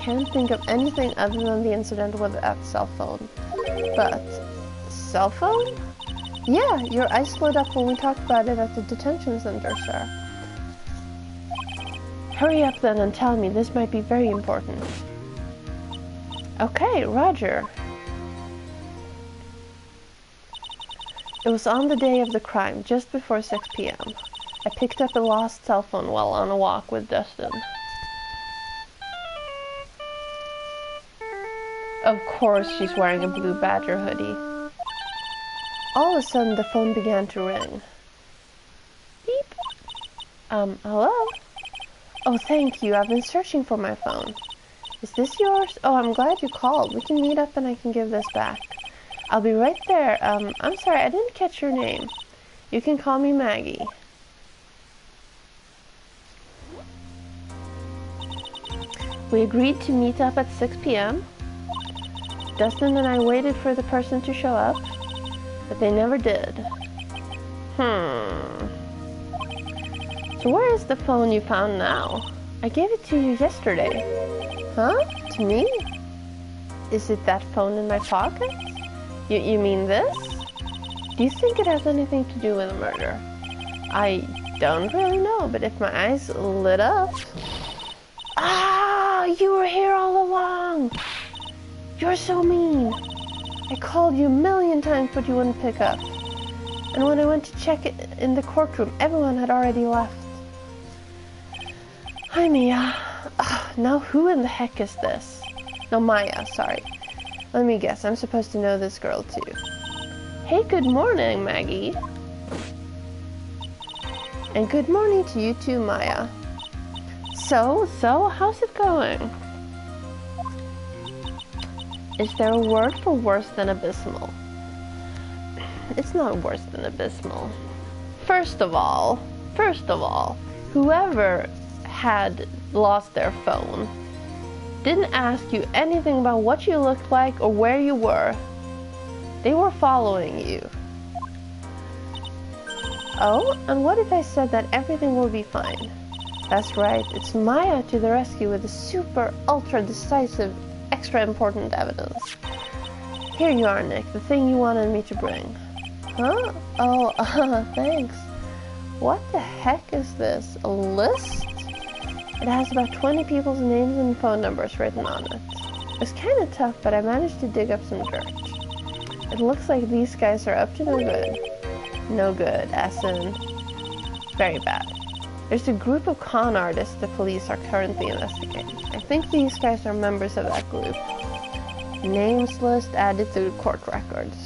can't think of anything other than the incident with that cell phone. But, cell phone? Yeah, your eyes lit up when we talked about it at the detention center, sir. Hurry up then and tell me. This might be very important. Okay, Roger. It was on the day of the crime, just before 6 p.m. I picked up a lost cell phone while on a walk with Dustin. Of course, she's wearing a blue Badger hoodie. All of a sudden, the phone began to ring. Beep. Hello? Oh, thank you. I've been searching for my phone. Is this yours? Oh, I'm glad you called. We can meet up and I can give this back. I'll be right there. I'm sorry, I didn't catch your name. You can call me Maggie. We agreed to meet up at 6 p.m. Dustin and I waited for the person to show up, but they never did. So where is the phone you found now? I gave it to you yesterday. Huh? To me? Is it that phone in my pocket? You mean this? Do you think it has anything to do with a murder? I don't really know, but if my eyes lit up... Ah! You were here all along! You're so mean! I called you a million times, but you wouldn't pick up. And when I went to check it in the courtroom, everyone had already left. Hi, Mia. Now who in the heck is this? No, Maya, sorry. Let me guess, I'm supposed to know this girl too. Hey, good morning, Maggie. And good morning to you too, Maya. So, how's it going? Is there a word for worse than abysmal? It's not worse than abysmal. First of all, whoever had lost their phone didn't ask you anything about what you looked like or where you were. They were following you. Oh, and what if I said that everything will be fine? That's right, it's Maya to the rescue with the super, ultra decisive, extra important evidence. Here you are, Nick, the thing you wanted me to bring. Huh? Oh, thanks. What the heck is this? A list? It has about 20 people's names and phone numbers written on it. It's kind of tough, but I managed to dig up some dirt. It looks like these guys are up to no good. No good, as in very bad. There's a group of con artists the police are currently investigating. I think these guys are members of that group. Names list added to the court records.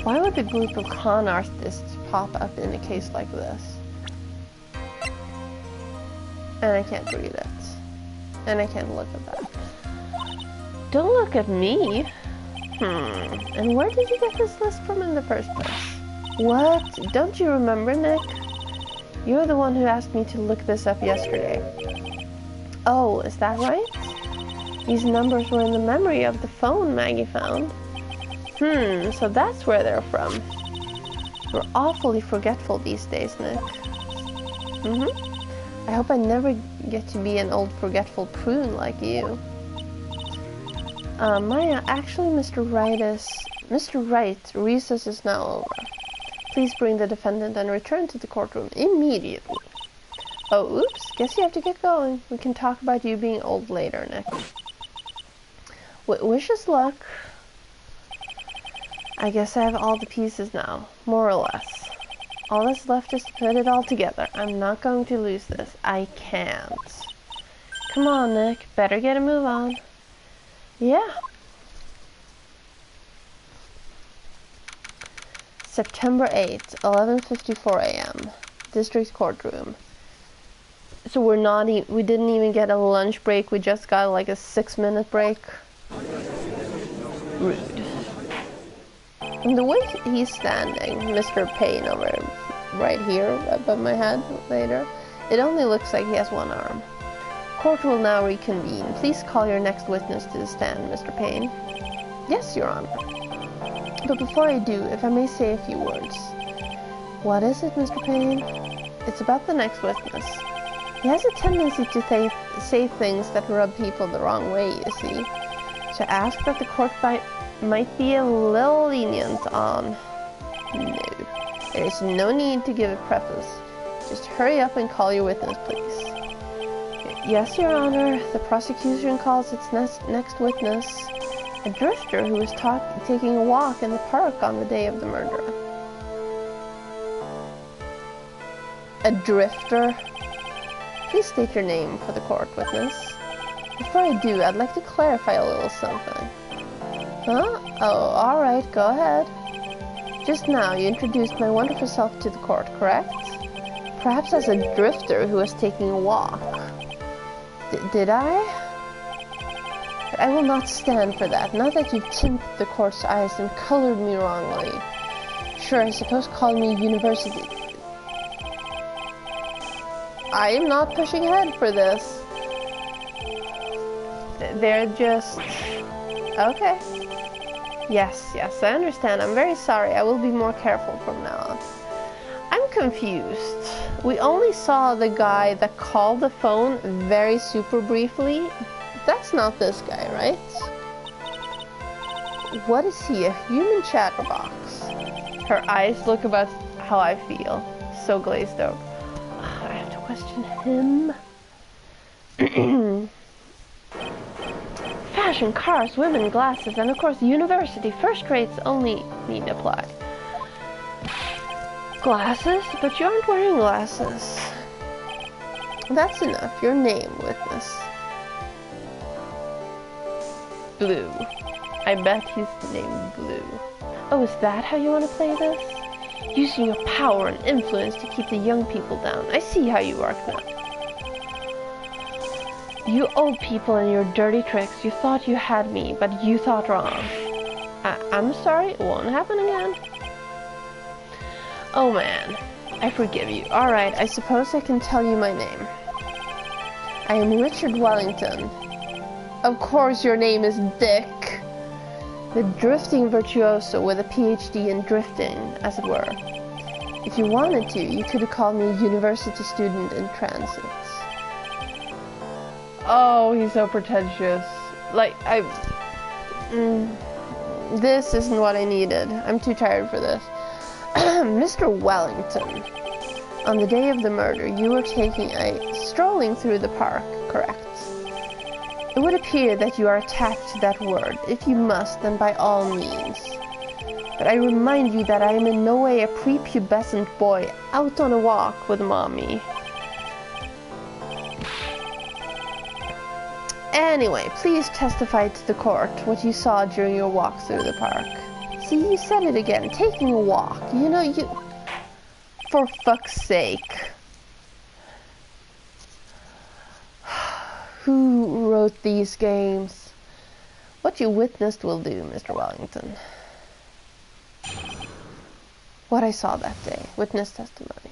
Why would a group of con artists pop up in a case like this? And I can't read it. And I can't look at that. Don't look at me. And where did you get this list from in the first place? What? Don't you remember, Nick? You're the one who asked me to look this up yesterday. Oh, is that right? These numbers were in the memory of the phone Maggie found. So that's where they're from. You're awfully forgetful these days, Nick. I hope I never get to be an old forgetful prune like you. Maya, actually Mr. Wright, recess is now over. Please bring the defendant and return to the courtroom immediately. Oh, oops. Guess you have to get going. We can talk about you being old later, Nick. Wish us luck. I guess I have all the pieces now, more or less. All that's left is to put it all together. I'm not going to lose this. I can't. Come on, Nick. Better get a move on. Yeah. September 8th, 11:54 a.m. District Courtroom. So we didn't even get a lunch break. We just got like a 6-minute break. Rude. And the way he's standing, Mr. Payne over right here above my head later, it only looks like he has one arm. Court will now reconvene. Please call your next witness to the stand, Mr. Payne. Yes, Your Honor. But before I do, if I may say a few words. What is it, Mr. Payne? It's about the next witness. He has a tendency to say things that rub people the wrong way, you see. So I ask that the court might be a little lenient on... No. There is no need to give a preface. Just hurry up and call your witness, please. Yes, Your Honor. The prosecution calls its next witness a drifter who was taking a walk in the park on the day of the murder. A drifter? Please state your name for the court, witness. Before I do, I'd like to clarify a little something. Huh? Oh, alright, go ahead. Just now, you introduced my wonderful self to the court, correct? Perhaps as a drifter who was taking a walk. Did I? But I will not stand for that. Not that you've tinted the court's eyes and colored me wrongly. Sure, I suppose call me university. I am not pushing ahead for this. They're just... Okay. Yes, I understand. I'm very sorry. I will be more careful from now on. I'm confused. We only saw the guy that called the phone very super briefly. That's not this guy, right? What is he? A human chatterbox? Her eyes look about how I feel. So glazed over. I have to question him. Fashion, cars, women, glasses, and of course university. First rates only need apply. Glasses? But you aren't wearing glasses. That's enough. Your name, witness. Blue. I bet he's named Blue. Oh, is that how you want to play this? Using your power and influence to keep the young people down. I see how you work now. You old people and your dirty tricks. You thought you had me, but you thought wrong. I'm sorry, it won't happen again. Oh man, I forgive you. Alright, I suppose I can tell you my name. I am Richard Wellington. Of course your name is Dick. The drifting virtuoso with a PhD in drifting, as it were. If you wanted to, you could have called me a university student in transit. Oh, he's so pretentious. Like, this isn't what I needed. I'm too tired for this. Mr. Wellington, on the day of the murder, you were strolling through the park, correct? It would appear that you are attached to that word. If you must, then by all means. But I remind you that I am in no way a prepubescent boy out on a walk with mommy. Anyway, please testify to the court what you saw during your walk through the park. See, you said it again, taking a walk. You know, for fuck's sake. Who wrote these games? What you witnessed will do, Mr. Wellington. What I saw that day. Witness testimony.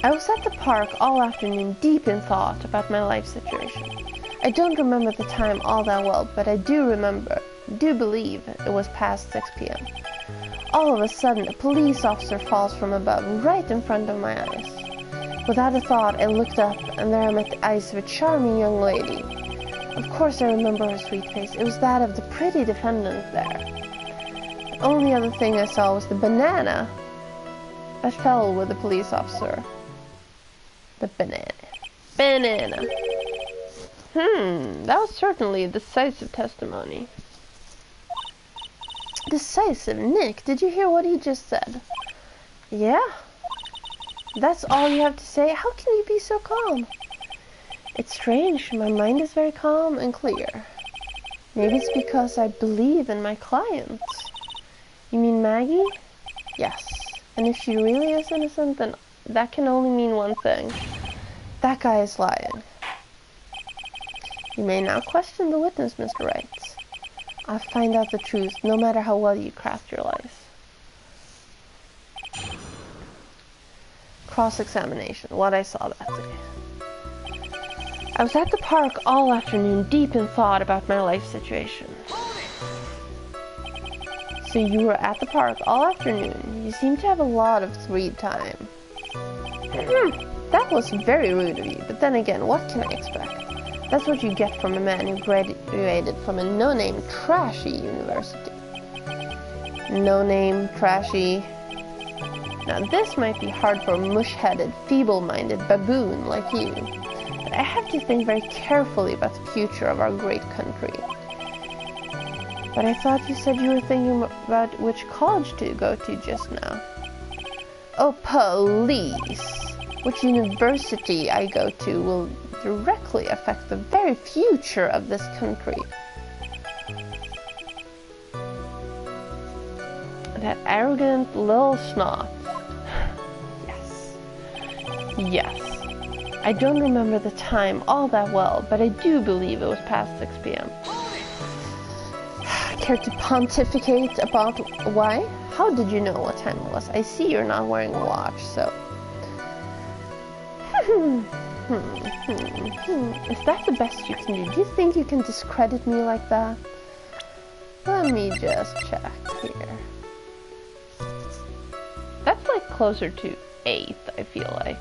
I was at the park all afternoon, deep in thought about my life situation. I don't remember the time all that well, but I do believe it was past 6 p.m. All of a sudden, a police officer falls from above, right in front of my eyes. Without a thought, I looked up, and there I met the eyes of a charming young lady. Of course I remember her sweet face. It was that of the pretty defendant there. The only other thing I saw was the banana that fell with the police officer. The banana. Banana. That was certainly a decisive testimony. Decisive? Nick, did you hear what he just said? Yeah? That's all you have to say? How can you be so calm? It's strange. My mind is very calm and clear. Maybe it's because I believe in my clients. You mean Maggie? Yes. And if she really is innocent, then that can only mean one thing. That guy is lying. You may now question the witness, Mr. Wright. I'll find out the truth, no matter how well you craft your lies. Cross-examination. What I saw that day. I was at the park all afternoon, deep in thought about my life situation. So you were at the park all afternoon. You seem to have a lot of free time. That was very rude of you, but then again, what can I expect? That's what you get from a man who graduated from a no-name, trashy university. No-name, trashy. Now this might be hard for a mush-headed, feeble-minded baboon like you, but I have to think very carefully about the future of our great country. But I thought you said you were thinking about which college to go to just now. Oh, police! Which university I go to will directly affect the very future of this country. That arrogant little snot. Yes. Yes. I don't remember the time all that well, but I do believe it was past 6 p.m. Care to pontificate about why? How did you know what time it was? I see you're not wearing a watch, so... Is that the best you can do? Do you think you can discredit me like that? Let me just check here. That's like closer to 8, I feel like.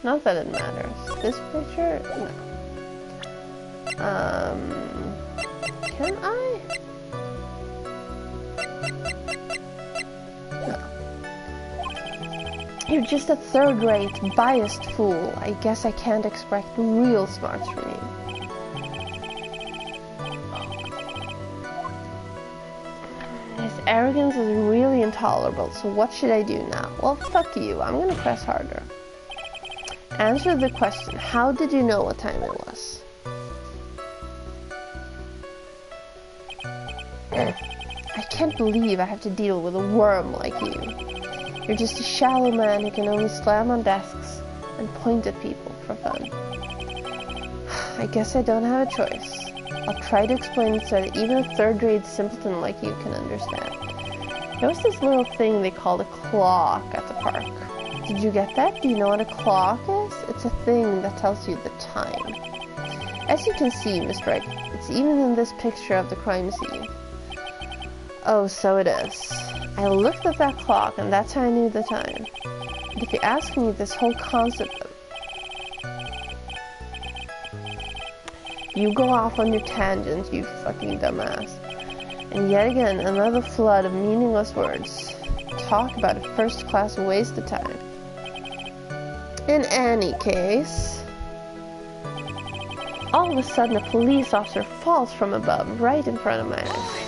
Not that it matters. This picture? No. Can I? No. You're just a third-rate, biased fool. I guess I can't expect real smarts from you. His arrogance is really intolerable, so what should I do now? Well, fuck you. I'm gonna press harder. Answer the question. How did you know what time it was? I can't believe I have to deal with a worm like you. You're just a shallow man who can only slam on desks and point at people for fun. I guess I don't have a choice. I'll try to explain it so that even a third-grade simpleton like you can understand. There was this little thing they called a clock at the park. Did you get that? Do you know what a clock is? It's a thing that tells you the time. As you can see, Mr. Wright, it's even in this picture of the crime scene. Oh, so it is. I looked at that clock and that's how I knew the time. But if you ask me, this whole concept of... You go off on your tangent, you fucking dumbass. And yet again, another flood of meaningless words. Talk about a first-class waste of time. In any case... All of a sudden, a police officer falls from above, right in front of my eyes.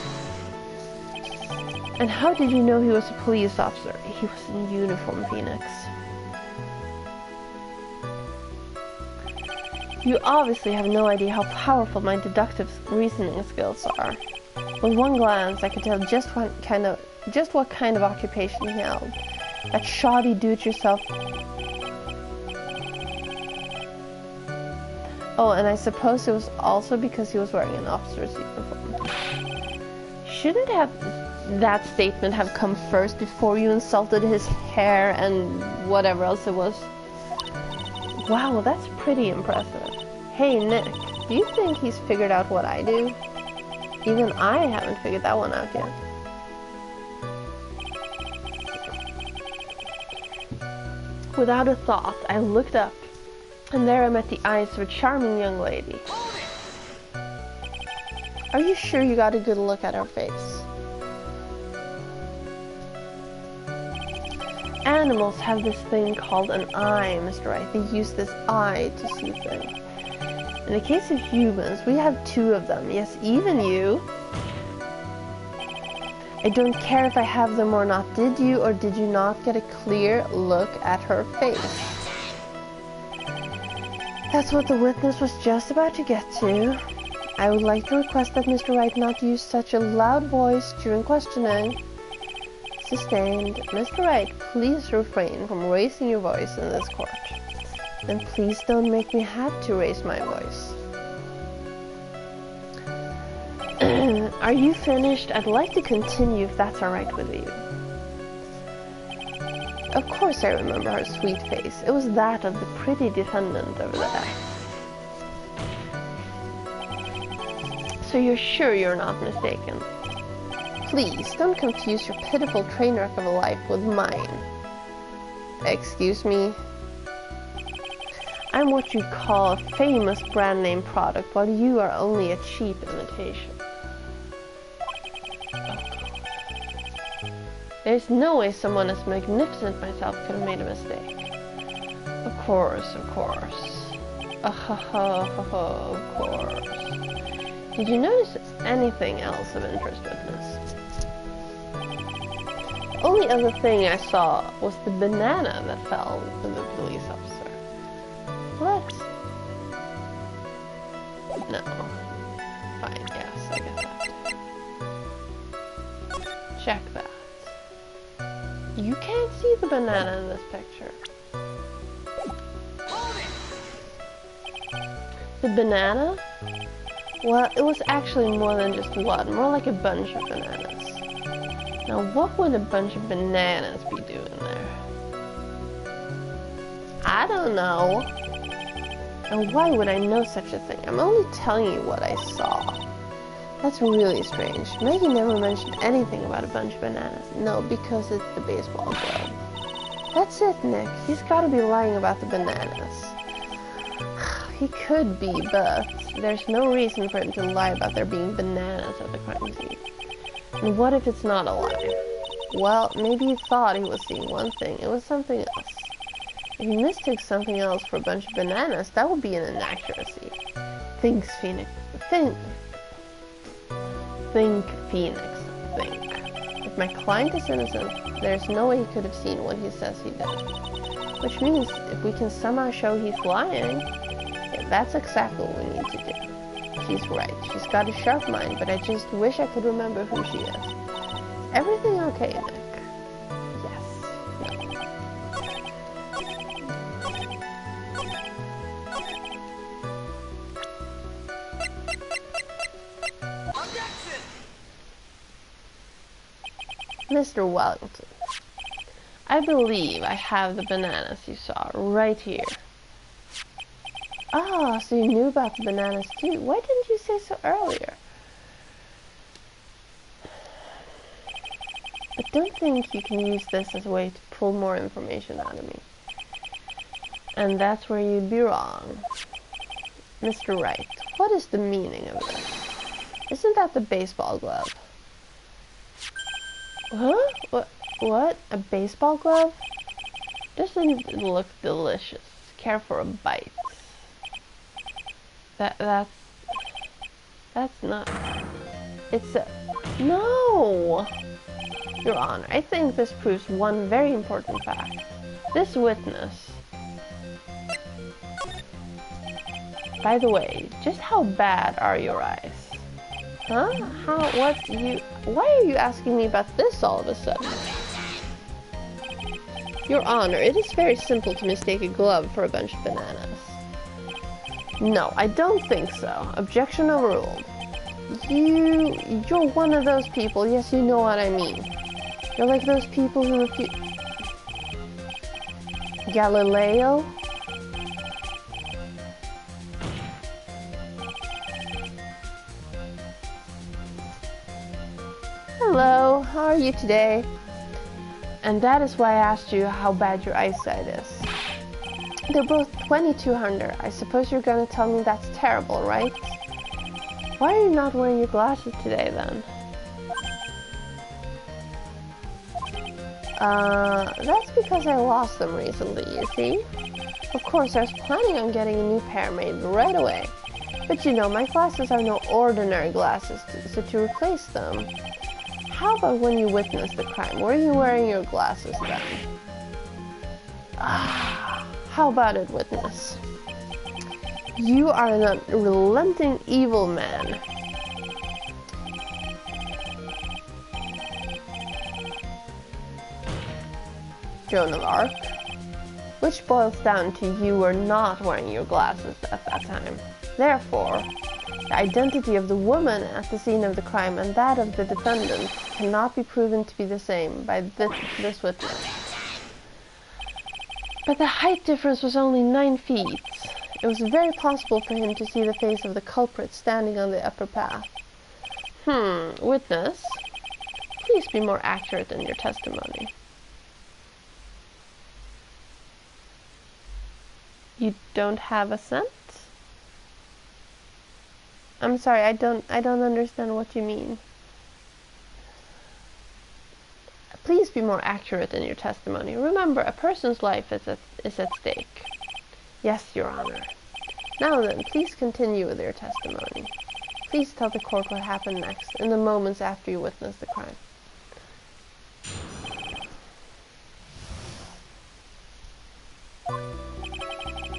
And how did you know he was a police officer? He was in uniform, Phoenix. You obviously have no idea how powerful my deductive reasoning skills are. With one glance, I could tell just what kind of occupation he held. That shoddy do-it-yourself. Oh, and I suppose it was also because he was wearing an officer's uniform. Shouldn't that statement have come first before you insulted his hair and whatever else it was? Wow, that's pretty impressive. Hey, Nick, do you think he's figured out what I do? Even I haven't figured that one out yet. Without a thought, I looked up, and there I met the eyes of a charming young lady. Are you sure you got a good look at her face? Animals have this thing called an eye, Mr. Wright. They use this eye to see things. In the case of humans, we have two of them. Yes, even you. I don't care if I have them or not. Did you or did you not get a clear look at her face? That's what the witness was just about to get to. I would like to request that Mr. Wright not use such a loud voice during questioning. Sustained. Mr. Wright, please refrain from raising your voice in this court. Then please don't make me have to raise my voice. Are you finished? I'd like to continue if that's alright with you. Of course I remember her sweet face. It was that of the pretty defendant over there. So you're sure you're not mistaken? Please, don't confuse your pitiful train wreck of a life with mine. Excuse me? I'm what you call a famous brand name product, while you are only a cheap imitation. There's no way someone as magnificent as myself could have made a mistake. Of course, of course. Of course. Did you notice anything else of interest, witness? Only other thing I saw was the banana that fell to the police officer. What? No. Fine, yes, I get that. Check that. You can't see the banana in this picture. The banana? Well, it was actually more than just one, more like a bunch of bananas. Now, what would a bunch of bananas be doing there? I don't know. And why would I know such a thing? I'm only telling you what I saw. That's really strange. Maggie never mentioned anything about a bunch of bananas. No, because it's the baseball glove. That's it, Nick. He's gotta be lying about the bananas. He could be, but there's no reason for him to lie about there being bananas at the crime scene. And what if it's not a lie? Well, maybe he thought he was seeing one thing. It was something else. If he mistook something else for a bunch of bananas, that would be an inaccuracy. Think, Phoenix. Think, Phoenix. Think. If my client is innocent, there's no way he could have seen what he says he did. Which means, if we can somehow show he's lying, that's exactly what we need to do. She's right. She's got a sharp mind, but I just wish I could remember who she is. Is everything okay, Nick? Yes. No. Mr. Wellington, I believe I have the bananas you saw right here. Oh, so you knew about the bananas too. Why didn't you say so earlier? But don't think you can use this as a way to pull more information out of me. And that's where you'd be wrong. Mr. Wright, what is the meaning of this? Isn't that the baseball glove? Huh? What? A baseball glove? Doesn't it look delicious? Care for a bite. That's not... It's a... No! Your Honor, I think this proves one very important fact. This witness... By the way, just how bad are your eyes? Huh? Why are you asking me about this all of a sudden? Your Honor, it is very simple to mistake a glove for a bunch of bananas. No, I don't think so. Objection overruled. You're one of those people. Yes, you know what I mean. You're like those people who refuse... Galileo? Hello, how are you today? And that is why I asked you how bad your eyesight is. They're both 2200. I suppose you're gonna tell me that's terrible, right? Why are you not wearing your glasses today, then? That's because I lost them recently, you see? Of course, I was planning on getting a new pair made right away. But you know, my glasses are no ordinary glasses, so to replace them... How about when you witnessed the crime? Were you wearing your glasses then? How about it, witness? You are an unrelenting evil man. Joan of Arc. Which boils down to you were not wearing your glasses at that time. Therefore, the identity of the woman at the scene of the crime and that of the defendant cannot be proven to be the same by this witness. But the height difference was only 9 feet. It was very possible for him to see the face of the culprit standing on the upper path. Witness, please be more accurate in your testimony. You don't have a scent? I'm sorry, I don't understand what you mean. Please be more accurate in your testimony. Remember, a person's life is at stake. Yes, Your Honor. Now then, please continue with your testimony. Please tell the court what happened next, in the moments after you witnessed the crime.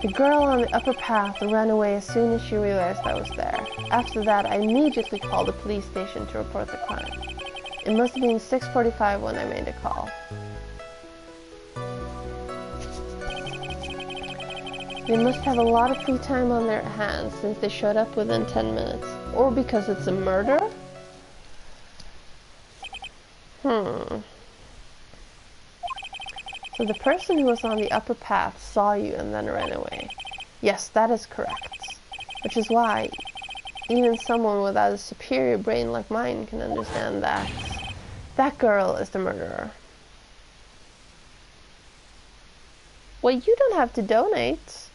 The girl on the upper path ran away as soon as she realized I was there. After that, I immediately called the police station to report the crime. It must have been 6:45 when I made a call. They must have a lot of free time on their hands since they showed up within 10 minutes. Or because it's a murder? So the person who was on the upper path saw you and then ran away. Yes, that is correct. Which is why even someone without a superior brain like mine can understand that that girl is the murderer. Well, you don't have to donate.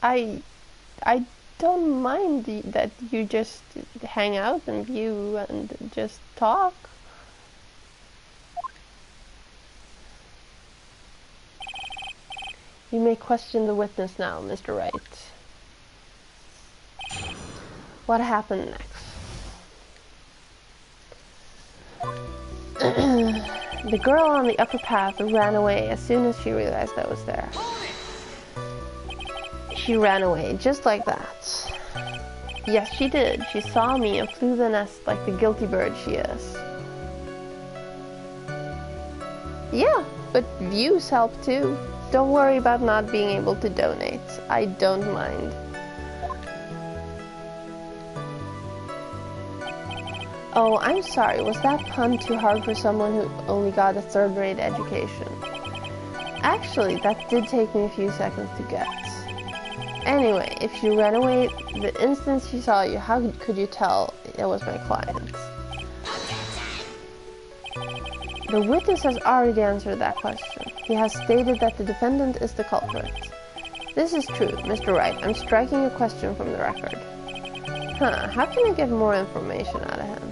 I don't mind that you just hang out and view and just talk. You may question the witness now, Mr. Wright. What happened next? The girl on the upper path ran away as soon as she realized I was there. She ran away, just like that. Yes, she did. She saw me and flew the nest like the guilty bird she is. Yeah, but views help too. Don't worry about not being able to donate. I don't mind. Oh, I'm sorry. Was that pun too hard for someone who only got a third-grade education? Actually, that did take me a few seconds to get. Anyway, if she ran away the instant she saw you, how could you tell it was my client? The witness has already answered that question. He has stated that the defendant is the culprit. This is true, Mr. Wright. I'm striking a question from the record. How can I get more information out of him?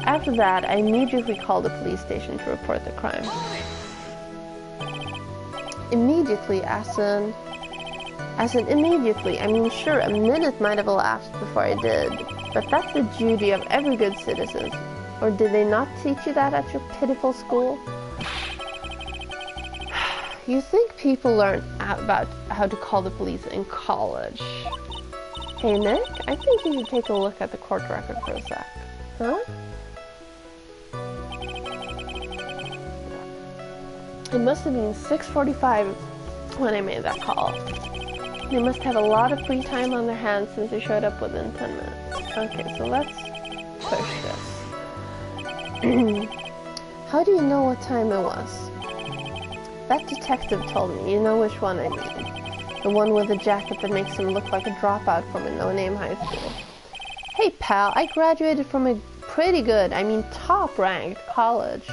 After that, I immediately called the police station to report the crime. Immediately, as in immediately. I mean, sure, a minute might have elapsed before I did, but that's the duty of every good citizen. Or did they not teach you that at your pitiful school? You think people learn about how to call the police in college? Hey, Nick, I think you should take a look at the court record for a sec. Huh? It must have been 6:45 when I made that call. They must have a lot of free time on their hands since they showed up within 10 minutes. Okay, so let's push this. How do you know what time it was? That detective told me. You know which one I mean. The one with the jacket that makes him look like a dropout from a no-name high school. Hey pal, I graduated from a pretty good, I mean top-ranked college.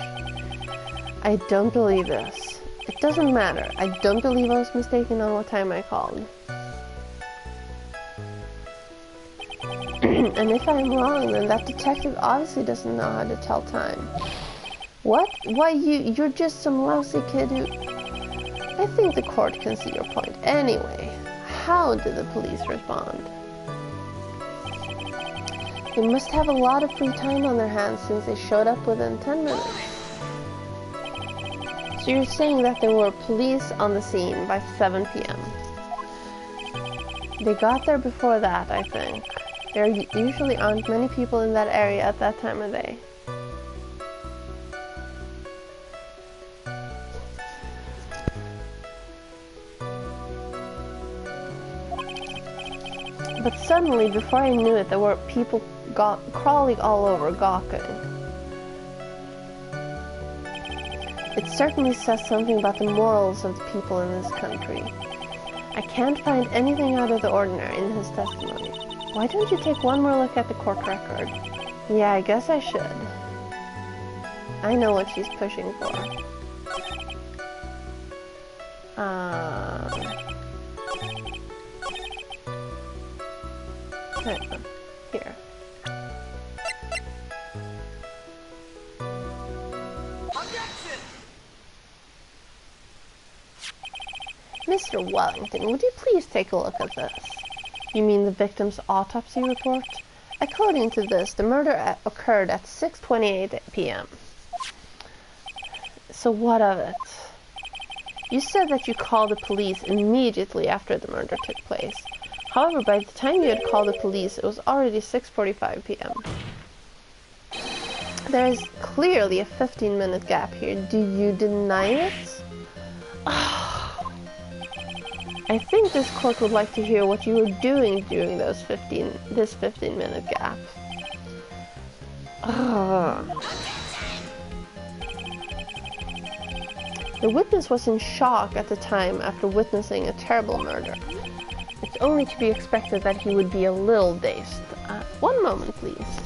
I don't believe this. It doesn't matter. I don't believe I was mistaken on what time I called. And if I'm wrong, then that detective obviously doesn't know how to tell time. What? Why, you're just some lousy kid who... I think the court can see your point. Anyway, how did the police respond? They must have a lot of free time on their hands since they showed up within 10 minutes. So you're saying that there were police on the scene by 7 p.m. They got there before that, I think. There usually aren't many people in that area at that time of day. But suddenly, before I knew it, there were people crawling all over, gawking. It certainly says something about the morals of the people in this country. I can't find anything out of the ordinary in his testimony. Why don't you take one more look at the court record? Yeah, I guess I should. I know what she's pushing for. Here. Mr. Wellington, would you please take a look at this? You mean the victim's autopsy report? According to this, the murder occurred at 6:28 p.m. So what of it? You said that you called the police immediately after the murder took place. However, by the time you had called the police, it was already 6:45 p.m. There is clearly a 15-minute gap here. Do you deny it? I think this court would like to hear what you were doing during this 15-minute gap. The witness was in shock at the time after witnessing a terrible murder. It's only to be expected that he would be a little dazed. One moment, please.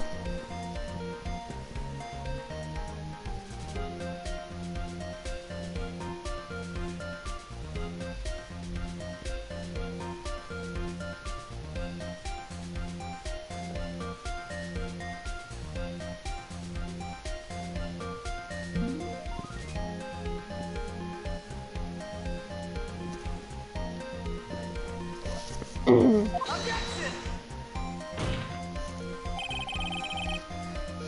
Objection!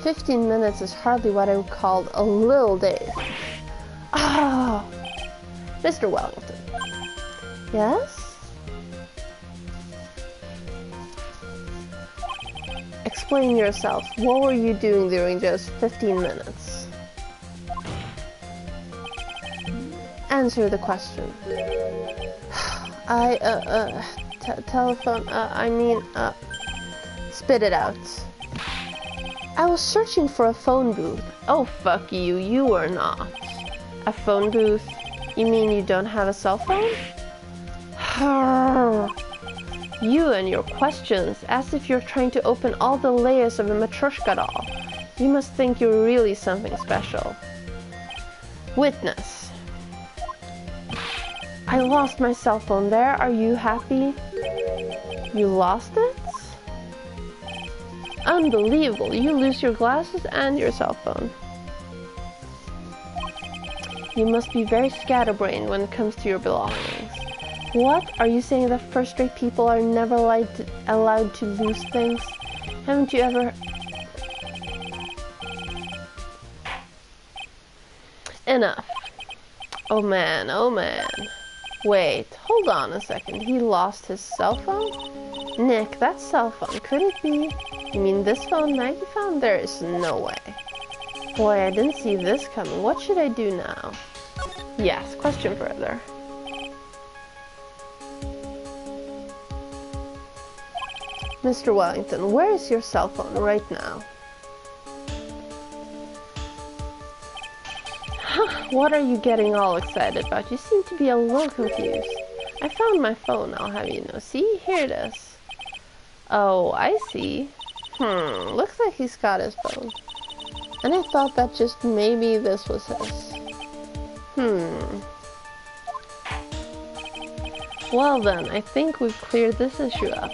15 minutes is hardly what I would call a little daze. Ah, Mr. Wellington. Yes? Explain yourself. What were you doing during those 15 minutes? Answer the question. Telephone, spit it out. I was searching for a phone booth. Oh, fuck you, you were not. A phone booth? You mean you don't have a cell phone? You and your questions, as if you're trying to open all the layers of a Matryoshka doll. You must think you're really something special. Witness. I lost my cell phone there. Are you happy? You lost it? Unbelievable. You lose your glasses and your cell phone. You must be very scatterbrained when it comes to your belongings. What? Are you saying that first-rate people are never allowed to lose things? Haven't you ever... Enough. Oh man, oh man. Wait, hold on a second. He lost his cell phone? Nick, that cell phone, could it be? You mean this phone Maggie found? There is no way. Boy, I didn't see this coming. What should I do now? Yes, question further. Mr. Wellington, where is your cell phone right now? What are you getting all excited about? You seem to be a little confused. I found my phone, I'll have you know. See, here it is. Oh, I see. Looks like he's got his phone. And I thought that just maybe this was his. Well then, I think we've cleared this issue up.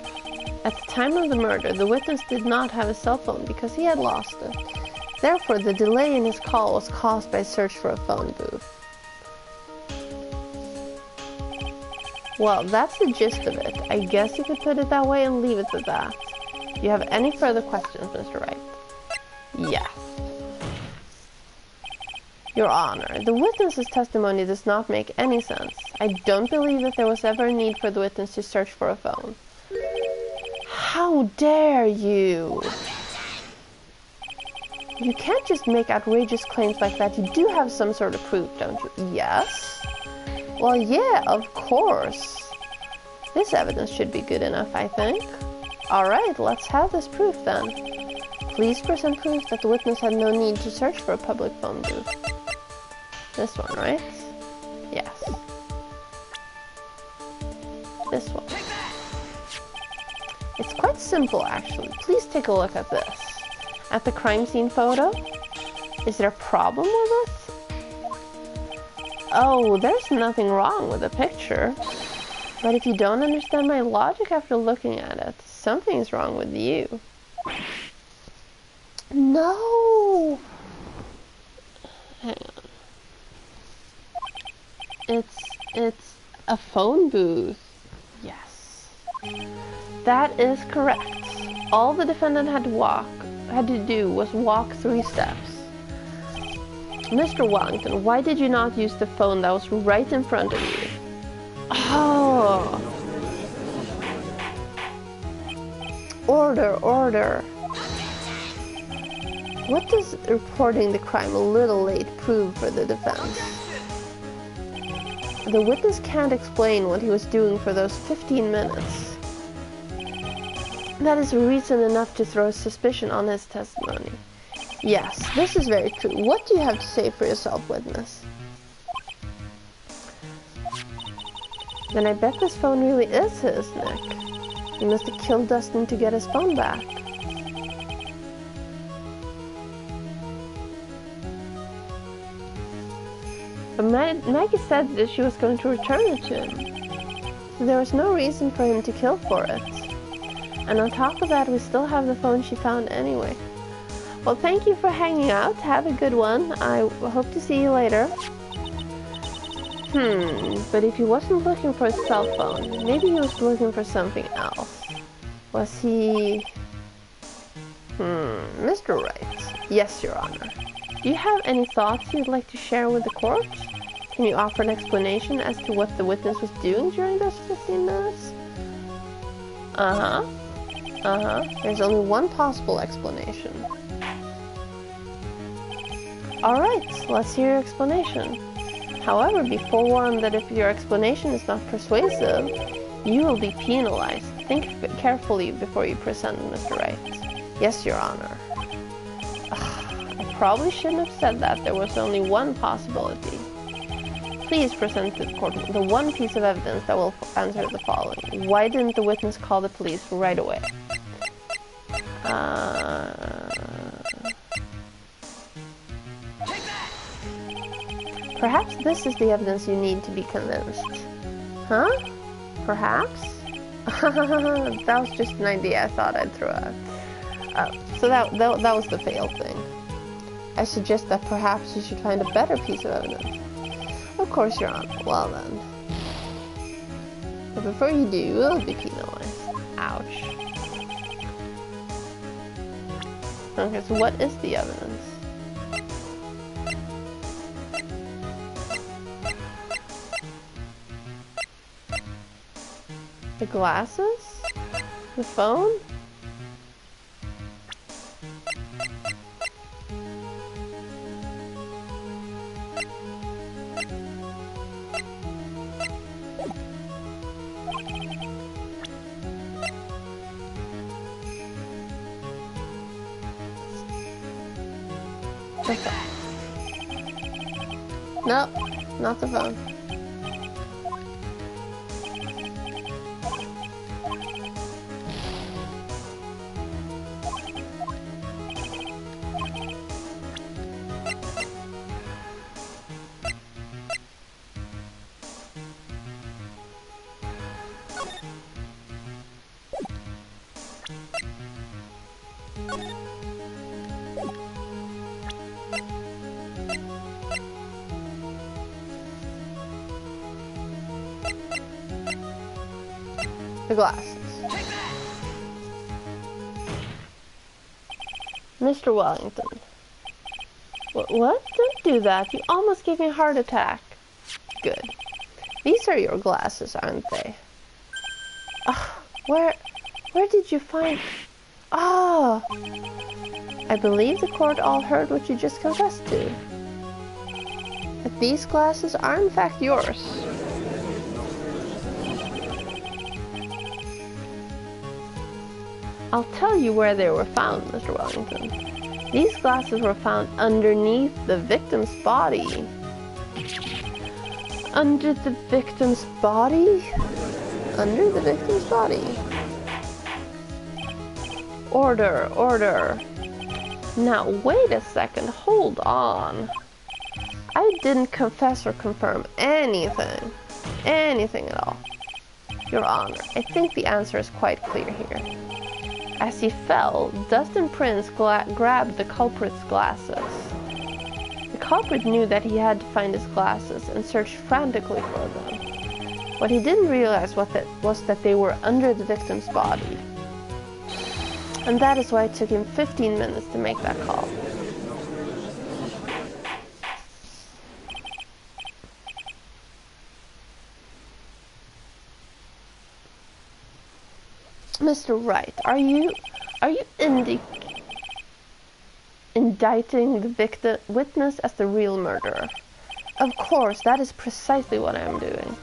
At the time of the murder, the witness did not have a cell phone because he had lost it. Therefore, the delay in his call was caused by a search for a phone booth. Well, that's the gist of it. I guess you could put it that way and leave it at that. Do you have any further questions, Mr. Wright? Yes. Your Honor, the witness's testimony does not make any sense. I don't believe that there was ever a need for the witness to search for a phone. How dare you! You can't just make outrageous claims like that. You do have some sort of proof, don't you? Yes? Well, yeah, of course. This evidence should be good enough, I think. Alright, let's have this proof then. Please present proof that the witness had no need to search for a public phone booth. This one, right? Yes. This one. It's quite simple, actually. Please take a look at this. At the crime scene photo? Is there a problem with it? Oh, there's nothing wrong with the picture. But if you don't understand my logic after looking at it, something is wrong with you. No! Hang on. It's a phone booth. Yes. That is correct. All the defendant had to do was walk 3 steps. Mr. Wellington, why did you not use the phone that was right in front of you? Oh. Order. What does reporting the crime a little late prove for the defense? The witness can't explain what he was doing for those 15 minutes. That is reason enough to throw suspicion on his testimony. Yes, this is very true. What do you have to say for yourself, witness? Then I bet this phone really is his, Nick. He must have killed Dustin to get his phone back. But Maggie said that she was going to return it to him. So there was no reason for him to kill for it. And on top of that, we still have the phone she found anyway. Well, thank you for hanging out. Have a good one. I hope to see you later. But if he wasn't looking for his cell phone, maybe he was looking for something else. Was he... Mr. Wright. Yes, Your Honor. Do you have any thoughts you'd like to share with the court? Can you offer an explanation as to what the witness was doing during those 15 minutes? There's only one possible explanation. Alright, let's hear your explanation. However, be forewarned that if your explanation is not persuasive, you will be penalized. Think carefully before you present, Mr. Wright. Yes, Your Honor. I probably shouldn't have said that. There was only one possibility. Please present to the court the one piece of evidence that will answer the following. Why didn't the witness call the police right away? Perhaps this is the evidence you need to be convinced. Huh? Perhaps? That was just an idea I thought I'd throw out. So that was the failed thing. I suggest that perhaps you should find a better piece of evidence. Of course, Your Honor. Well then. But before you do, you will be penalized. Ouch. Okay, so what is the evidence? The glasses? The phone? Nope, not the phone. The glasses. Mr. Wellington. What? Don't do that. You almost gave me a heart attack. Good. These are your glasses, aren't they? Where did you find... Oh! I believe the court all heard what you just confessed to. That these glasses are in fact yours. I'll tell you where they were found, Mr. Wellington. These glasses were found underneath the victim's body. Under the victim's body? Under the victim's body. Order, order. Now, wait a second, hold on. I didn't confess or confirm anything. Anything at all. Your Honor, I think the answer is quite clear here. As he fell, Dustin Prince grabbed the culprit's glasses. The culprit knew that he had to find his glasses and searched frantically for them. What he didn't realize was that they were under the victim's body. And that is why it took him 15 minutes to make that call. Mr. Wright, are you indicting the witness as the real murderer? Of course, that is precisely what I am doing.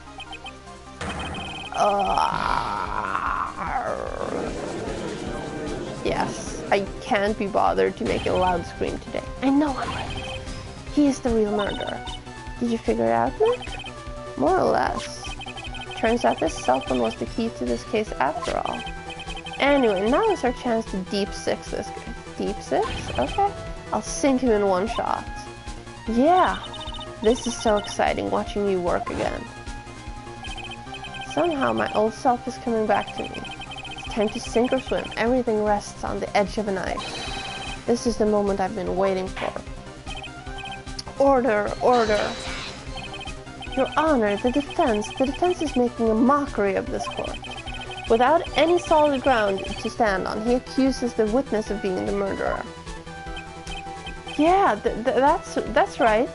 Yes, I can't be bothered to make a loud scream today. I know I'm right. He is the real murderer. Did you figure it out, Nick? More or less. Turns out this cell phone was the key to this case after all. Anyway, now is our chance to deep six this guy. Deep six? Okay. I'll sink him in one shot. Yeah. This is so exciting watching you work again. Somehow my old self is coming back to me. It's time to sink or swim. Everything rests on the edge of a knife. This is the moment I've been waiting for. Order, order. Your Honor, the defense is making a mockery of this court. Without any solid ground to stand on, he accuses the witness of being the murderer. Yeah, that's right.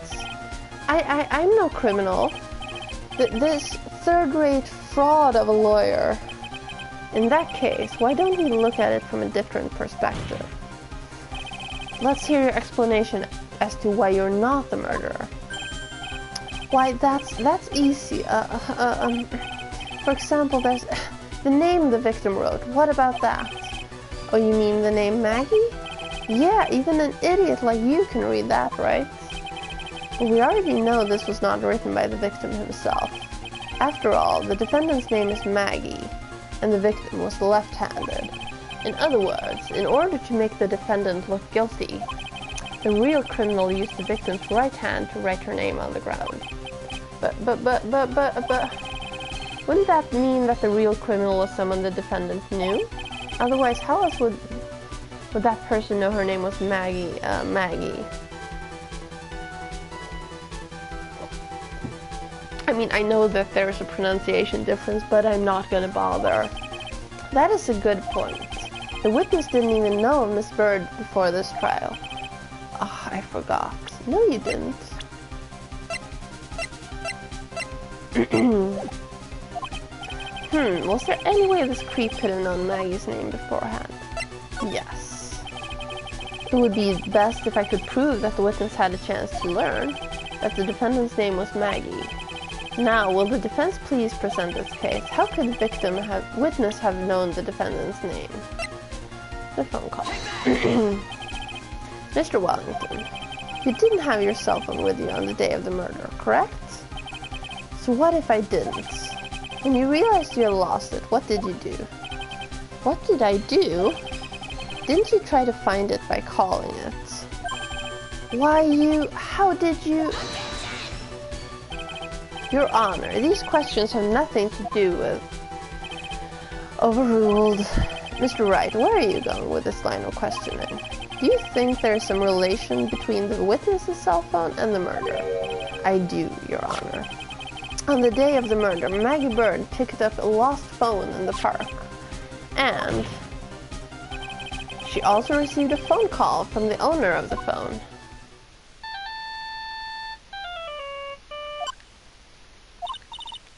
I'm no criminal. This third-rate fraud of a lawyer. In that case, why don't we look at it from a different perspective? Let's hear your explanation as to why you're not the murderer. Why, that's easy. For example, there's the name the victim wrote. What about that? Oh, you mean the name Maggie? Yeah, even an idiot like you can read that, right? But we already know this was not written by the victim himself. After all, the defendant's name is Maggie, and the victim was left-handed. In other words, in order to make the defendant look guilty, the real criminal used the victim's right hand to write her name on the ground. But, wouldn't that mean that the real criminal was someone the defendant knew? Otherwise, how else would that person know her name was Maggie? I mean, I know that there's a pronunciation difference, but I'm not gonna bother. That is a good point. The witness didn't even know of Miss Bird before this trial. Oh, I forgot. No, you didn't. Was there any way this creep could have known Maggie's name beforehand? Yes. It would be best if I could prove that the witness had a chance to learn that the defendant's name was Maggie. Now, will the defense please present its case? How could the witness have known the defendant's name? The phone call. Mr. Wellington, you didn't have your cell phone with you on the day of the murder, correct? So what if I didn't? When you realized you had lost it, what did you do? What did I do? Didn't you try to find it by calling it? How did you... Your Honor, these questions have nothing to do with... Overruled. Mr. Wright, where are you going with this line of questioning? Do you think there is some relation between the witness's cell phone and the murder? I do, Your Honor. On the day of the murder, Maggie Bird picked up a lost phone in the park. And she also received a phone call from the owner of the phone.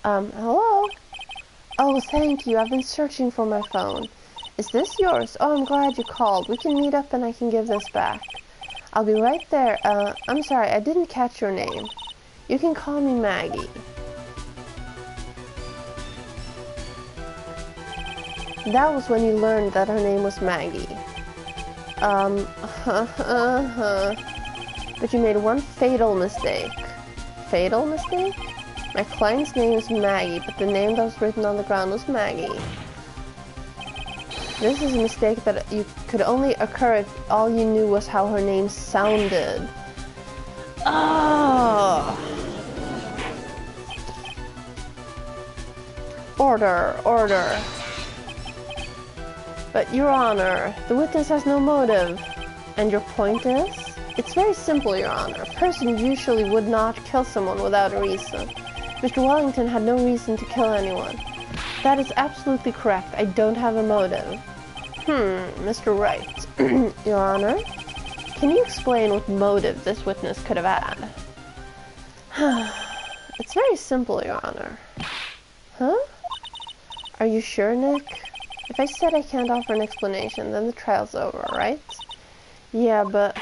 Hello? Oh, thank you. I've been searching for my phone. Is this yours? Oh, I'm glad you called. We can meet up and I can give this back. I'll be right there. I'm sorry, I didn't catch your name. You can call me Maggie. That was when you learned that her name was Maggie. But you made one fatal mistake. Fatal mistake? My client's name is Maggie, but the name that was written on the ground was Maggie. This is a mistake that you could only occur if all you knew was how her name sounded. Oh. Order, order. But, Your Honor, the witness has no motive. And your point is? It's very simple, Your Honor. A person usually would not kill someone without a reason. Mr. Wellington had no reason to kill anyone. That is absolutely correct. I don't have a motive. Mr. Wright. Your Honor, can you explain what motive this witness could have had? It's very simple, Your Honor. Huh? Are you sure, Nick? If I said I can't offer an explanation, then the trial's over, right? Yeah, but...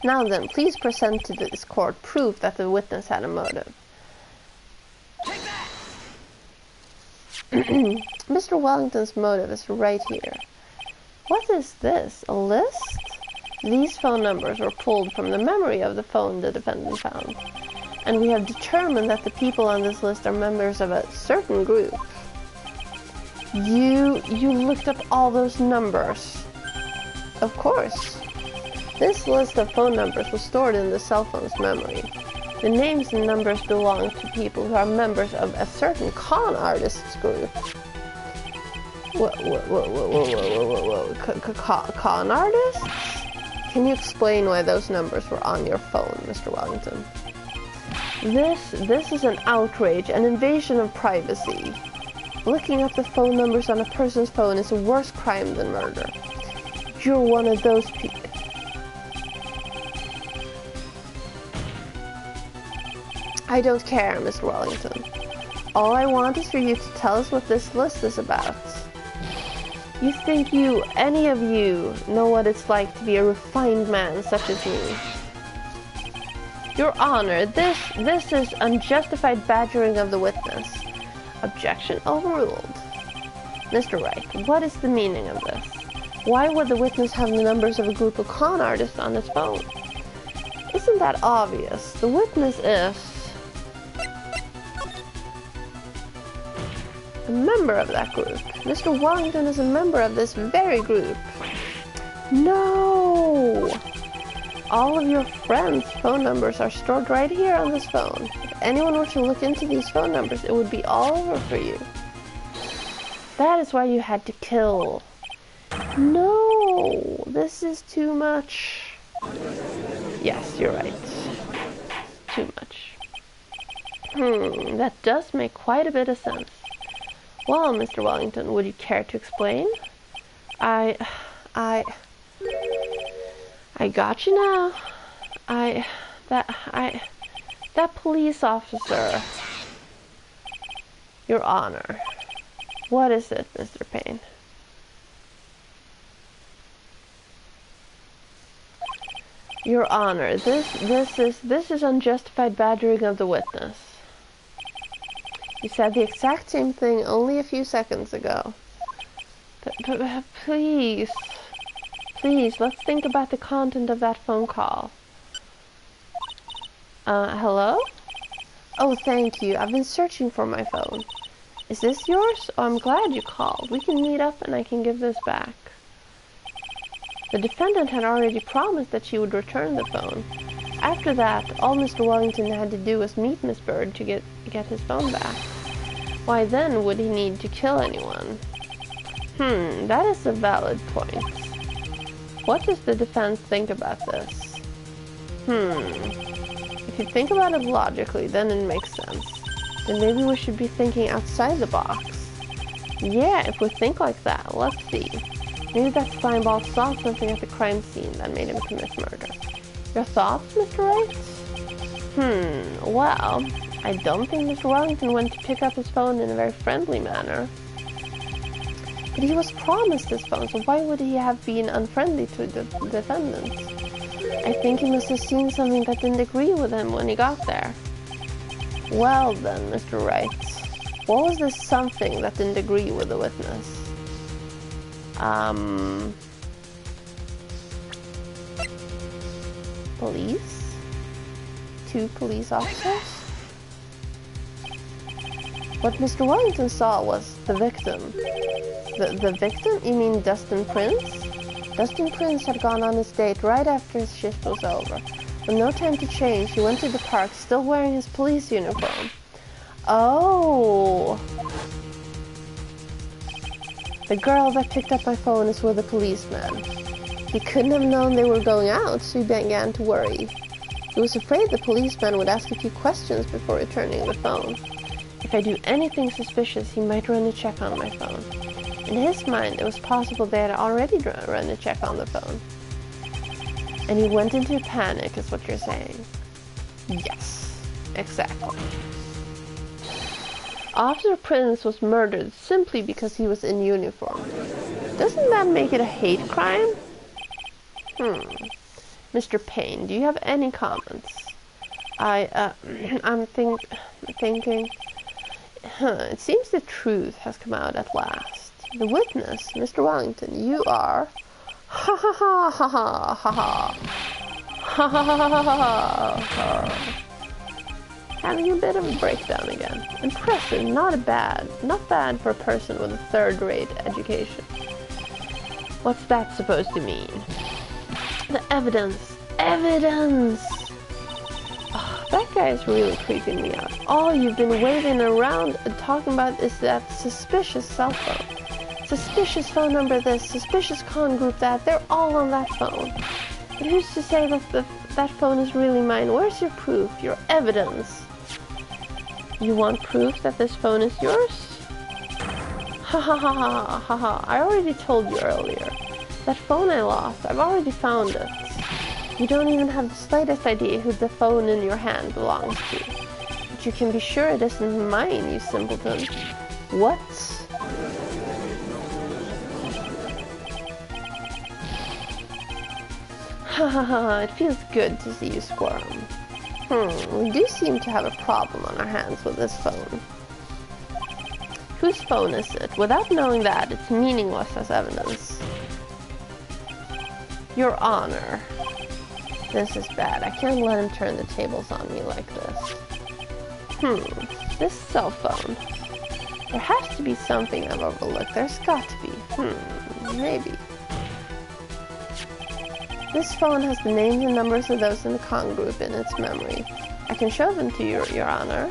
Now then, please present to this court proof that the witness had a motive. Mr. Wellington's motive is right here. What is this? A list? These phone numbers were pulled from the memory of the phone the defendant found. And we have determined that the people on this list are members of a certain group. You looked up all those numbers. Of course. This list of phone numbers was stored in the cell phone's memory. The names and numbers belong to people who are members of a certain con artists group. Whoa. Con artists? Can you explain why those numbers were on your phone, Mr. Wellington? This is an outrage, an invasion of privacy. Looking up the phone numbers on a person's phone is a worse crime than murder. You're one of those people. I don't care, Mr. Wellington. All I want is for you to tell us what this list is about. You think any of you, know what it's like to be a refined man such as me? Your Honor, this is unjustified badgering of the witness. Objection overruled. Mr. Wright, what is the meaning of this? Why would the witness have the numbers of a group of con artists on his phone? Isn't that obvious? The witness is a member of that group. Mr. Wellington is a member of this very group. No! All of your friends' phone numbers are stored right here on this phone. If anyone were to look into these phone numbers, it would be all over for you. That is why you had to kill. No! This is too much. Yes, you're right. Too much. That does make quite a bit of sense. Well, Mr. Wellington, would you care to explain? I got you now. That police officer. Your Honor. What is it, Mr. Payne? Your Honor, this is unjustified badgering of the witness. You said the exact same thing only a few seconds ago. But please, let's think about the content of that phone call. Hello? Oh, thank you. I've been searching for my phone. Is this yours? Oh, I'm glad you called. We can meet up and I can give this back. The defendant had already promised that she would return the phone. After that, all Mr. Wellington had to do was meet Miss Bird to get his phone back. Why then would he need to kill anyone? That is a valid point. What does the defense think about this? If you think about it logically, then it makes sense. Then maybe we should be thinking outside the box. Yeah, if we think like that, let's see. Maybe that Steinball saw something at the crime scene that made him commit murder. Your thoughts, Mr. Wright? Well, I don't think Mr. Wellington went to pick up his phone in a very friendly manner. But he was promised his phone, so why would he have been unfriendly to the defendants? I think he must have seen something that didn't agree with him when he got there. Well then, Mr. Wright, what was this something that didn't agree with the witness? Police? 2 police officers? What Mr. Wellington saw was the victim. The victim? You mean Dustin Prince? Dustin Prince had gone on his date right after his shift was over. With no time to change, he went to the park still wearing his police uniform. Oh! The girl that picked up my phone is with a policeman. He couldn't have known they were going out, so he began to worry. He was afraid the policeman would ask a few questions before returning the phone. If I do anything suspicious, he might run a check on my phone. In his mind, it was possible they had already run a check on the phone. And he went into a panic, is what you're saying. Yes, exactly. Officer Prince was murdered simply because he was in uniform. Doesn't that make it a hate crime? Mr. Payne, do you have any comments? I'm thinking... It seems the truth has come out at last. The witness, Mr. Wellington, you are... Ha ha ha ha ha ha ha. Ha ha ha ha ha ha. Having a bit of a breakdown again. Impressive, not bad for a person with a third-rate education. What's that supposed to mean? The evidence! Evidence! Oh, that guy is really creeping me out. All you've been waving around and talking about is that suspicious cell phone. Suspicious phone number this, suspicious con group that, they're all on that phone. But who's to say that that phone is really mine? Where's your proof, your evidence? You want proof that this phone is yours? Ha ha ha ha ha ha, I already told you earlier. That phone I lost, I've already found it. You don't even have the slightest idea who the phone in your hand belongs to. But you can be sure it isn't mine, you simpleton. What? Ha ha ha, it feels good to see you squirm. We do seem to have a problem on our hands with this phone. Whose phone is it? Without knowing that, it's meaningless as evidence. Your Honor. This is bad. I can't let him turn the tables on me like this. This cell phone. There has to be something I've overlooked. There's got to be. Maybe. This phone has the names and numbers of those in the con group in its memory. I can show them to you, Your Honor.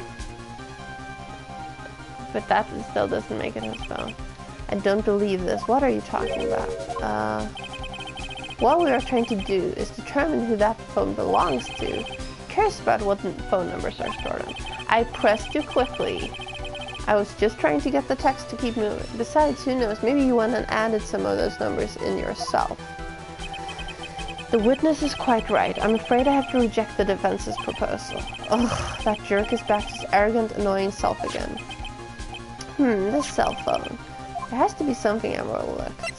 But that still doesn't make it his phone. I don't believe this. What are you talking about? What we are trying to do is determine who that phone belongs to. Who cares about what phone numbers are stored on? I pressed too quickly. I was just trying to get the text to keep moving. Besides, who knows, maybe you went and added some of those numbers in yourself. The witness is quite right. I'm afraid I have to reject the defense's proposal. Ugh, that jerk is back to his arrogant, annoying self again. This cell phone. There has to be something I've overlooked.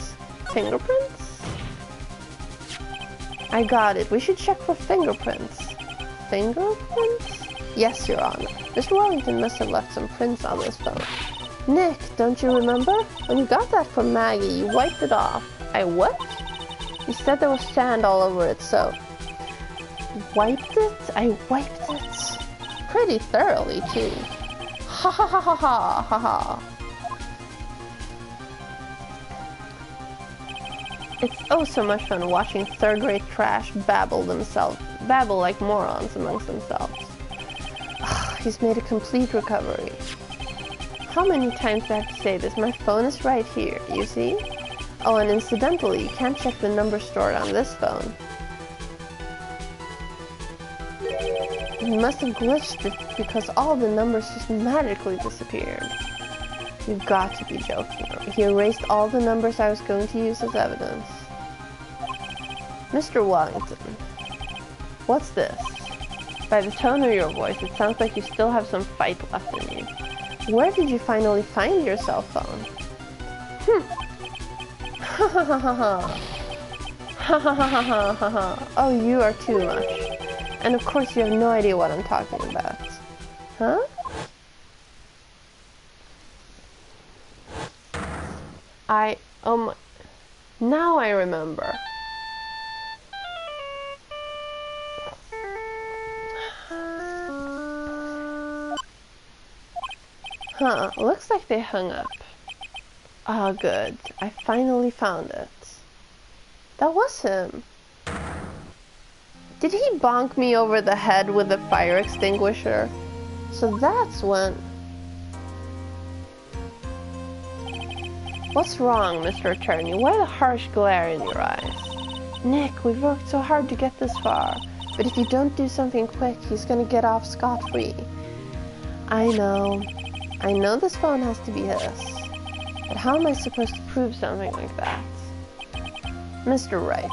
Fingerprints? I got it. We should check for fingerprints. Fingerprints? Yes, Your Honor. Mr. Wellington must have left some prints on this phone. Nick, don't you remember? When you got that from Maggie, you wiped it off. I what? You said there was sand all over it, so... Wiped it? I wiped it. Pretty thoroughly, too. Ha ha ha ha ha ha ha. It's oh so much fun watching third-rate trash babble like morons amongst themselves. He's made a complete recovery. How many times do I have to say this? My phone is right here, you see? Oh, and incidentally, you can't check the number stored on this phone. You must have glitched it because all the numbers just magically disappeared. You've got to be joking. He erased all the numbers I was going to use as evidence. Mr. Wellington, what's this? By the tone of your voice, it sounds like you still have some fight left in you. Where did you finally find your cell phone? Ha ha ha ha ha. Ha ha ha ha ha ha. Oh, you are too much. And of course you have no idea what I'm talking about. Huh? Now I remember. Huh, looks like they hung up. Oh, good. I finally found it. That was him. Did he bonk me over the head with a fire extinguisher? So that's when... What's wrong, Mr. Attorney? Why the harsh glare in your eyes? Nick, we've worked so hard to get this far. But if you don't do something quick, he's gonna get off scot-free. I know this phone has to be his. But how am I supposed to prove something like that? Mr. Wright,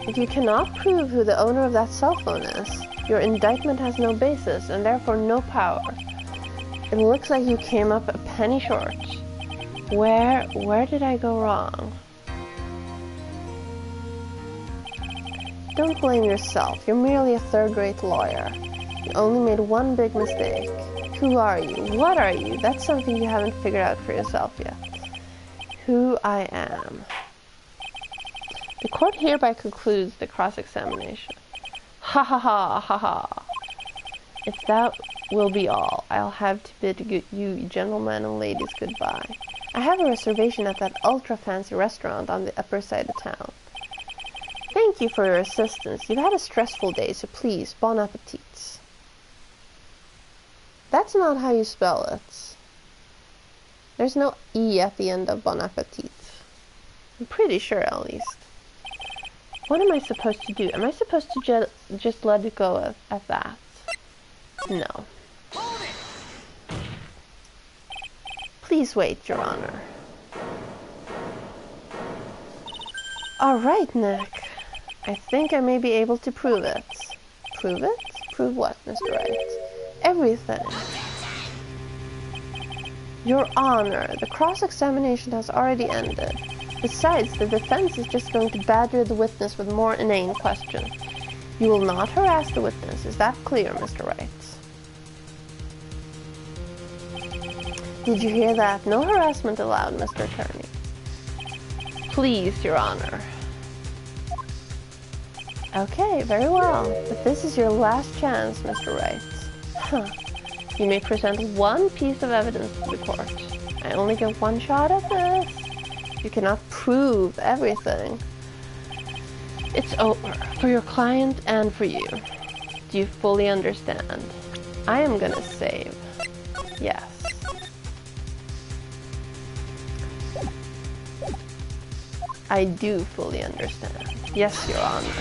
if you cannot prove who the owner of that cell phone is, your indictment has no basis and therefore no power. It looks like you came up a penny short. Where did I go wrong? Don't blame yourself. You're merely a third-rate lawyer. You only made one big mistake. Who are you? What are you? That's something you haven't figured out for yourself yet. Who I am. The court hereby concludes the cross-examination. Ha ha ha ha ha. If that will be all, I'll have to bid you gentlemen and ladies goodbye. I have a reservation at that ultra-fancy restaurant on the upper side of town. Thank you for your assistance. You've had a stressful day, so please, bon appetit. That's not how you spell it. There's no E at the end of bon appetit. I'm pretty sure, at least. What am I supposed to do? Am I supposed to just let it go at that? No. Please wait, Your Honor. Alright, Nick. I think I may be able to prove it. Prove it? Prove what, Mr. Wright? Everything. Your Honor, the cross-examination has already ended. Besides, the defense is just going to badger the witness with more inane questions. You will not harass the witness. Is that clear, Mr. Wright? Did you hear that? No harassment allowed, Mr. Attorney. Please, Your Honor. Okay, very well. But this is your last chance, Mr. Wright. Huh. You may present one piece of evidence to the court. I only get one shot at this. You cannot prove everything. It's over, for your client and for you. Do you fully understand? I am gonna save. Yes. I do fully understand. Yes, Your Honor.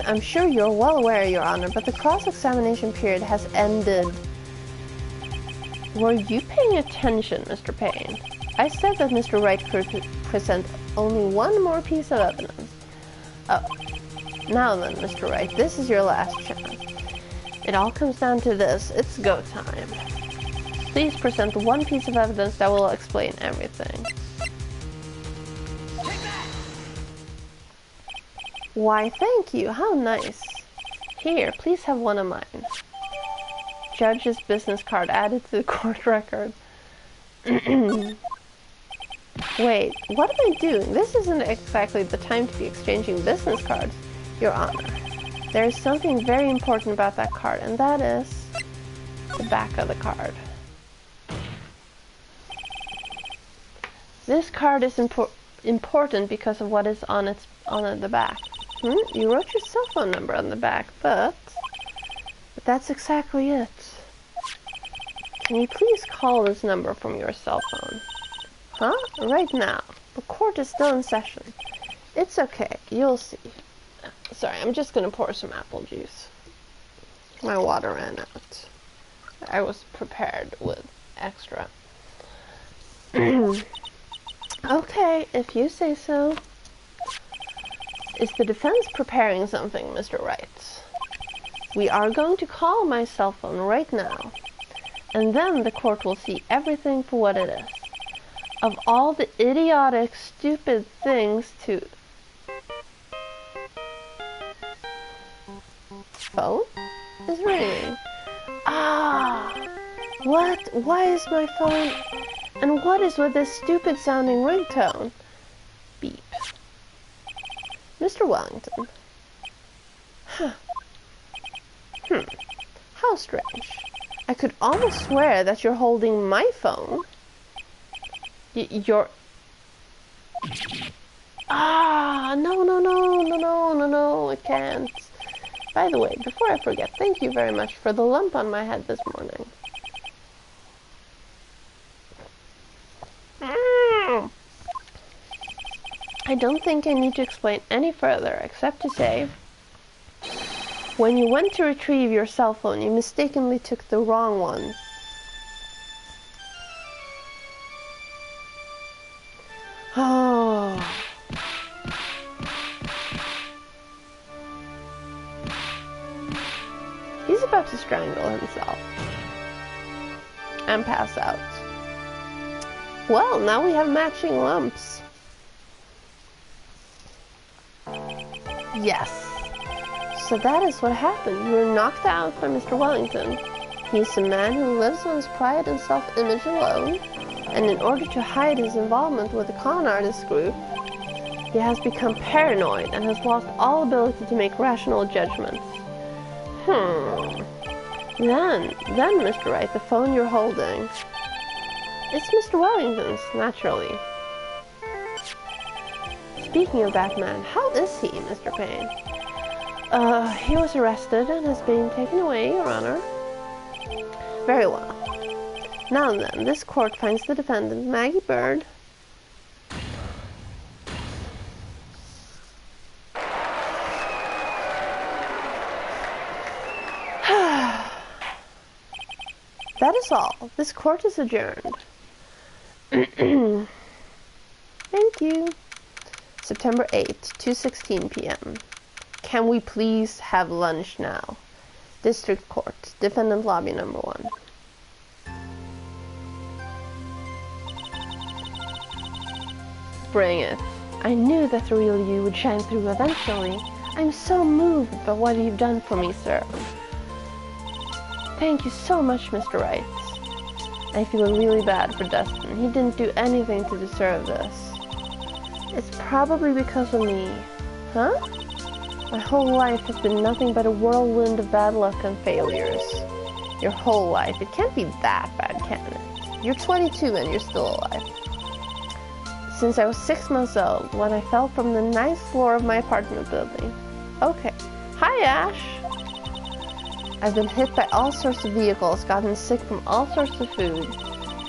I'm sure you're well aware, Your Honor, but the cross-examination period has ended. Were you paying attention, Mr. Payne? I said that Mr. Wright could present only one more piece of evidence. Oh. Now then, Mr. Wright, this is your last chance. It all comes down to this. It's go time. Please present one piece of evidence that will explain everything. Why, thank you. How nice. Here, please have one of mine. Judge's business card added to the court record. Wait, what am I doing? This isn't exactly the time to be exchanging business cards, Your Honor. There is something very important about that card, and that is the back of the card. This card is important because of what is on the back. You wrote your cell phone number on the back, but that's exactly it. Can you please call this number from your cell phone? Huh? Right now. The court is still in session. It's okay. You'll see. Sorry, I'm just gonna pour some apple juice. My water ran out. I was prepared with extra. Okay, if you say so. Is the defense preparing something, Mr. Wright? We are going to call my cell phone right now, and then the court will see everything for what it is. Of all the idiotic, stupid things to... Phone is ringing. Ah! What? Why is my phone... And what is with this stupid sounding ringtone? Beep. Mr. Wellington. Huh. How strange. I could almost swear that you're holding my phone. You're... Ah! No, I can't. By the way, before I forget, thank you very much for the lump on my head this morning. I don't think I need to explain any further, except to say, when you went to retrieve your cell phone, you mistakenly took the wrong one. Oh. He's about to strangle himself and pass out. Well, now we have matching lumps. Yes. So that is what happened. You were knocked out by Mr. Wellington. He is a man who lives on his pride and self-image alone, and in order to hide his involvement with the con artist group, he has become paranoid and has lost all ability to make rational judgments. Then, Mr. Wright, the phone you're holding, it's Mr. Wellington's, naturally. Speaking of that man, how is he, Mr. Payne? He was arrested and has been taken away, Your Honor. Very well. Now then, this court finds the defendant, Maggie Bird. That is all. This court is adjourned. Thank you. September 8th, 2:16 p.m. Can we please have lunch now? District Court, Defendant Lobby number 1. Bring it. I knew that the real you would shine through eventually. I'm so moved by what you've done for me, sir. Thank you so much, Mr. Wright. I feel really bad for Dustin. He didn't do anything to deserve this. It's probably because of me. Huh? My whole life has been nothing but a whirlwind of bad luck and failures. Your whole life. It can't be that bad, can it? You're 22 and you're still alive. Since I was 6 months old, when I fell from the 9th floor of my apartment building. Okay. Hi, Ash! I've been hit by all sorts of vehicles, gotten sick from all sorts of food,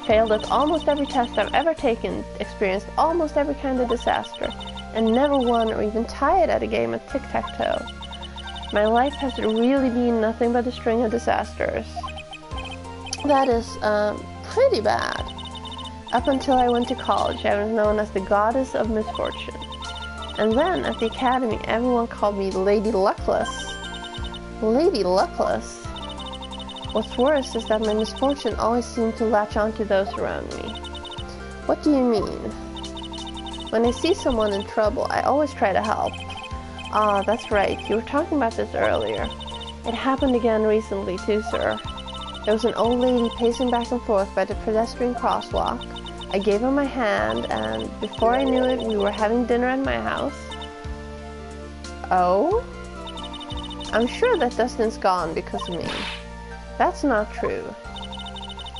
failed at almost every test I've ever taken, experienced almost every kind of disaster, and never won or even tied at a game of tic-tac-toe. My life has really been nothing but a string of disasters. That is, pretty bad. Up until I went to college, I was known as the goddess of misfortune. And then, at the academy, everyone called me Lady Luckless. Lady Luckless? What's worse is that my misfortune always seemed to latch onto those around me. What do you mean? When I see someone in trouble, I always try to help. Ah, that's right, you were talking about this earlier. It happened again recently too, sir. There was an old lady pacing back and forth by the pedestrian crosswalk. I gave her my hand, and before I knew it, we were having dinner at my house. Oh? I'm sure that Dustin's gone because of me. That's not true.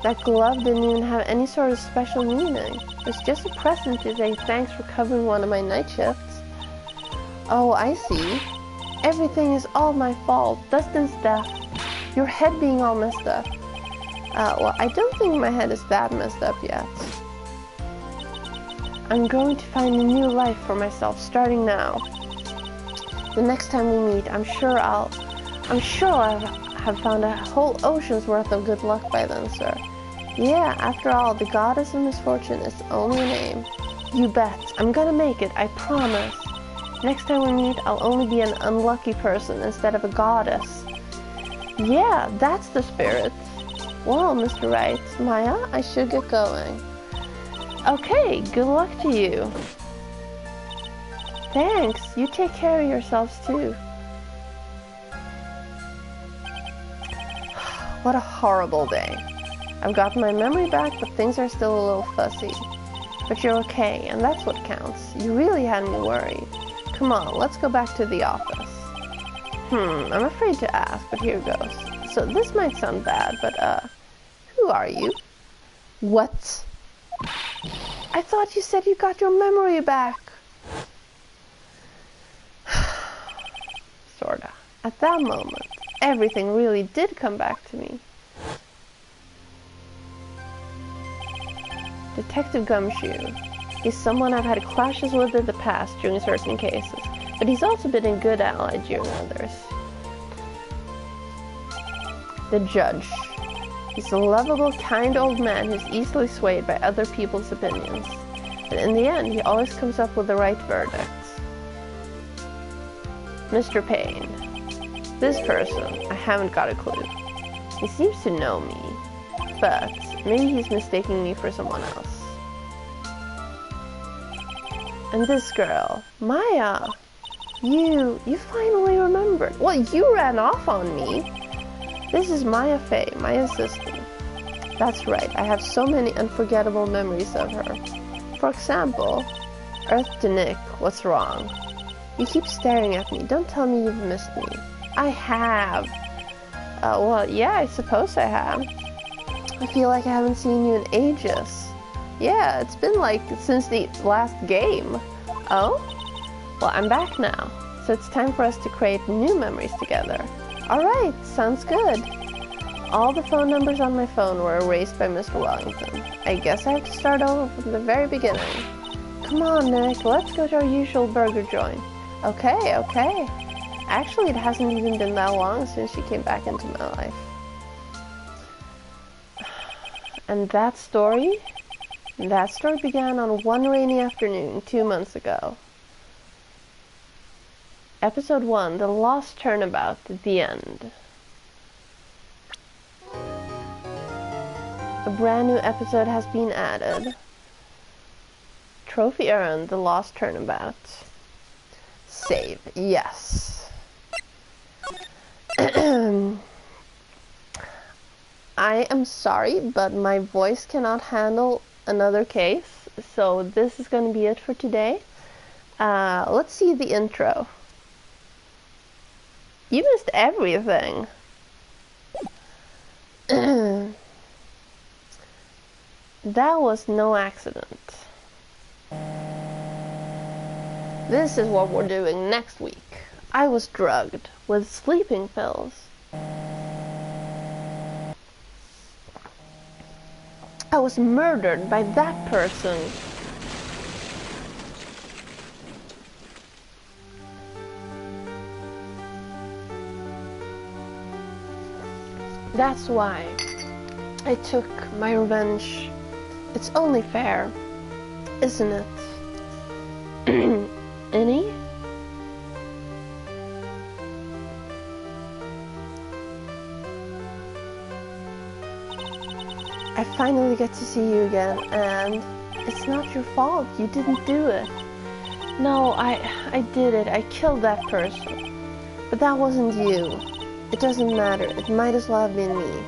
That glove didn't even have any sort of special meaning. It was just a present to say thanks for covering one of my night shifts. Oh, I see. Everything is all my fault. Dustin's death. Your head being all messed up. Well, I don't think my head is that messed up yet. I'm going to find a new life for myself starting now. The next time we meet, I'm sure I'll have found a whole ocean's worth of good luck by then, sir. Yeah, after all, the goddess of misfortune is only a name. You bet. I'm gonna make it, I promise. Next time we meet, I'll only be an unlucky person instead of a goddess. Yeah, that's the spirit. Well, Mr. Wright, Maya, I should get going. Okay, good luck to you. Thanks, you take care of yourselves too. What a horrible day. I've got my memory back, but things are still a little fuzzy. But you're okay, and that's what counts. You really had me worried. Come on, let's go back to the office. I'm afraid to ask, but here goes. So this might sound bad, but who are you? What? I thought you said you got your memory back. Sorta. At that moment, everything really did come back to me. Detective Gumshoe. He's someone I've had clashes with in the past during certain cases, but he's also been a good ally during others. The Judge. He's a lovable, kind old man who's easily swayed by other people's opinions, but in the end, he always comes up with the right verdict. Mr. Payne. This person, I haven't got a clue. He seems to know me, but maybe he's mistaking me for someone else. And this girl, Maya, you finally remembered. Well, you ran off on me. This is Maya Fey, my assistant. That's right, I have so many unforgettable memories of her. For example, Earth to Nick, what's wrong? You keep staring at me, don't tell me you've missed me. I have. Well, yeah, I suppose I have. I feel like I haven't seen you in ages. Yeah, it's been like since the last game. Oh? Well, I'm back now, so it's time for us to create new memories together. Alright, sounds good. All the phone numbers on my phone were erased by Mr. Wellington. I guess I have to start over from the very beginning. Come on, Nick, let's go to our usual burger joint. Okay, okay. Actually, it hasn't even been that long since she came back into my life. And that story began on one rainy afternoon 2 months ago. Episode 1, The Lost Turnabout, the end. A brand new episode has been added. Trophy earned, The Lost Turnabout. Save, yes. I am sorry, but my voice cannot handle another case, so this is going to be it for today. Let's see the intro. You missed everything. That was no accident. This is what we're doing next week. I was drugged with sleeping pills. I was murdered by that person. That's why I took my revenge. It's only fair, isn't it? Any? I finally get to see you again, and it's not your fault. You didn't do it. No, I did it. I killed that person. But that wasn't you. It doesn't matter. It might as well have been me.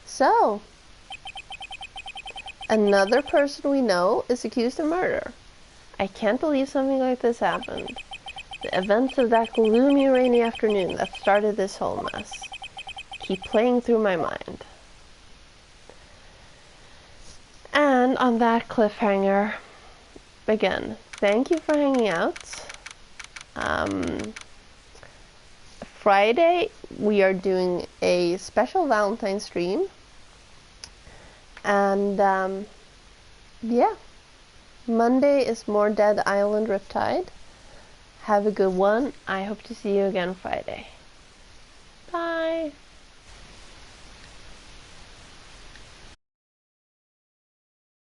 So, another person we know is accused of murder. I can't believe something like this happened. The events of that gloomy rainy afternoon that started this whole mess keep playing through my mind. And on that cliffhanger, again, thank you for hanging out. Friday, we are doing a special Valentine's stream. And, yeah. Monday is more Dead Island Riptide. Have a good one. I hope to see you again Friday. Bye!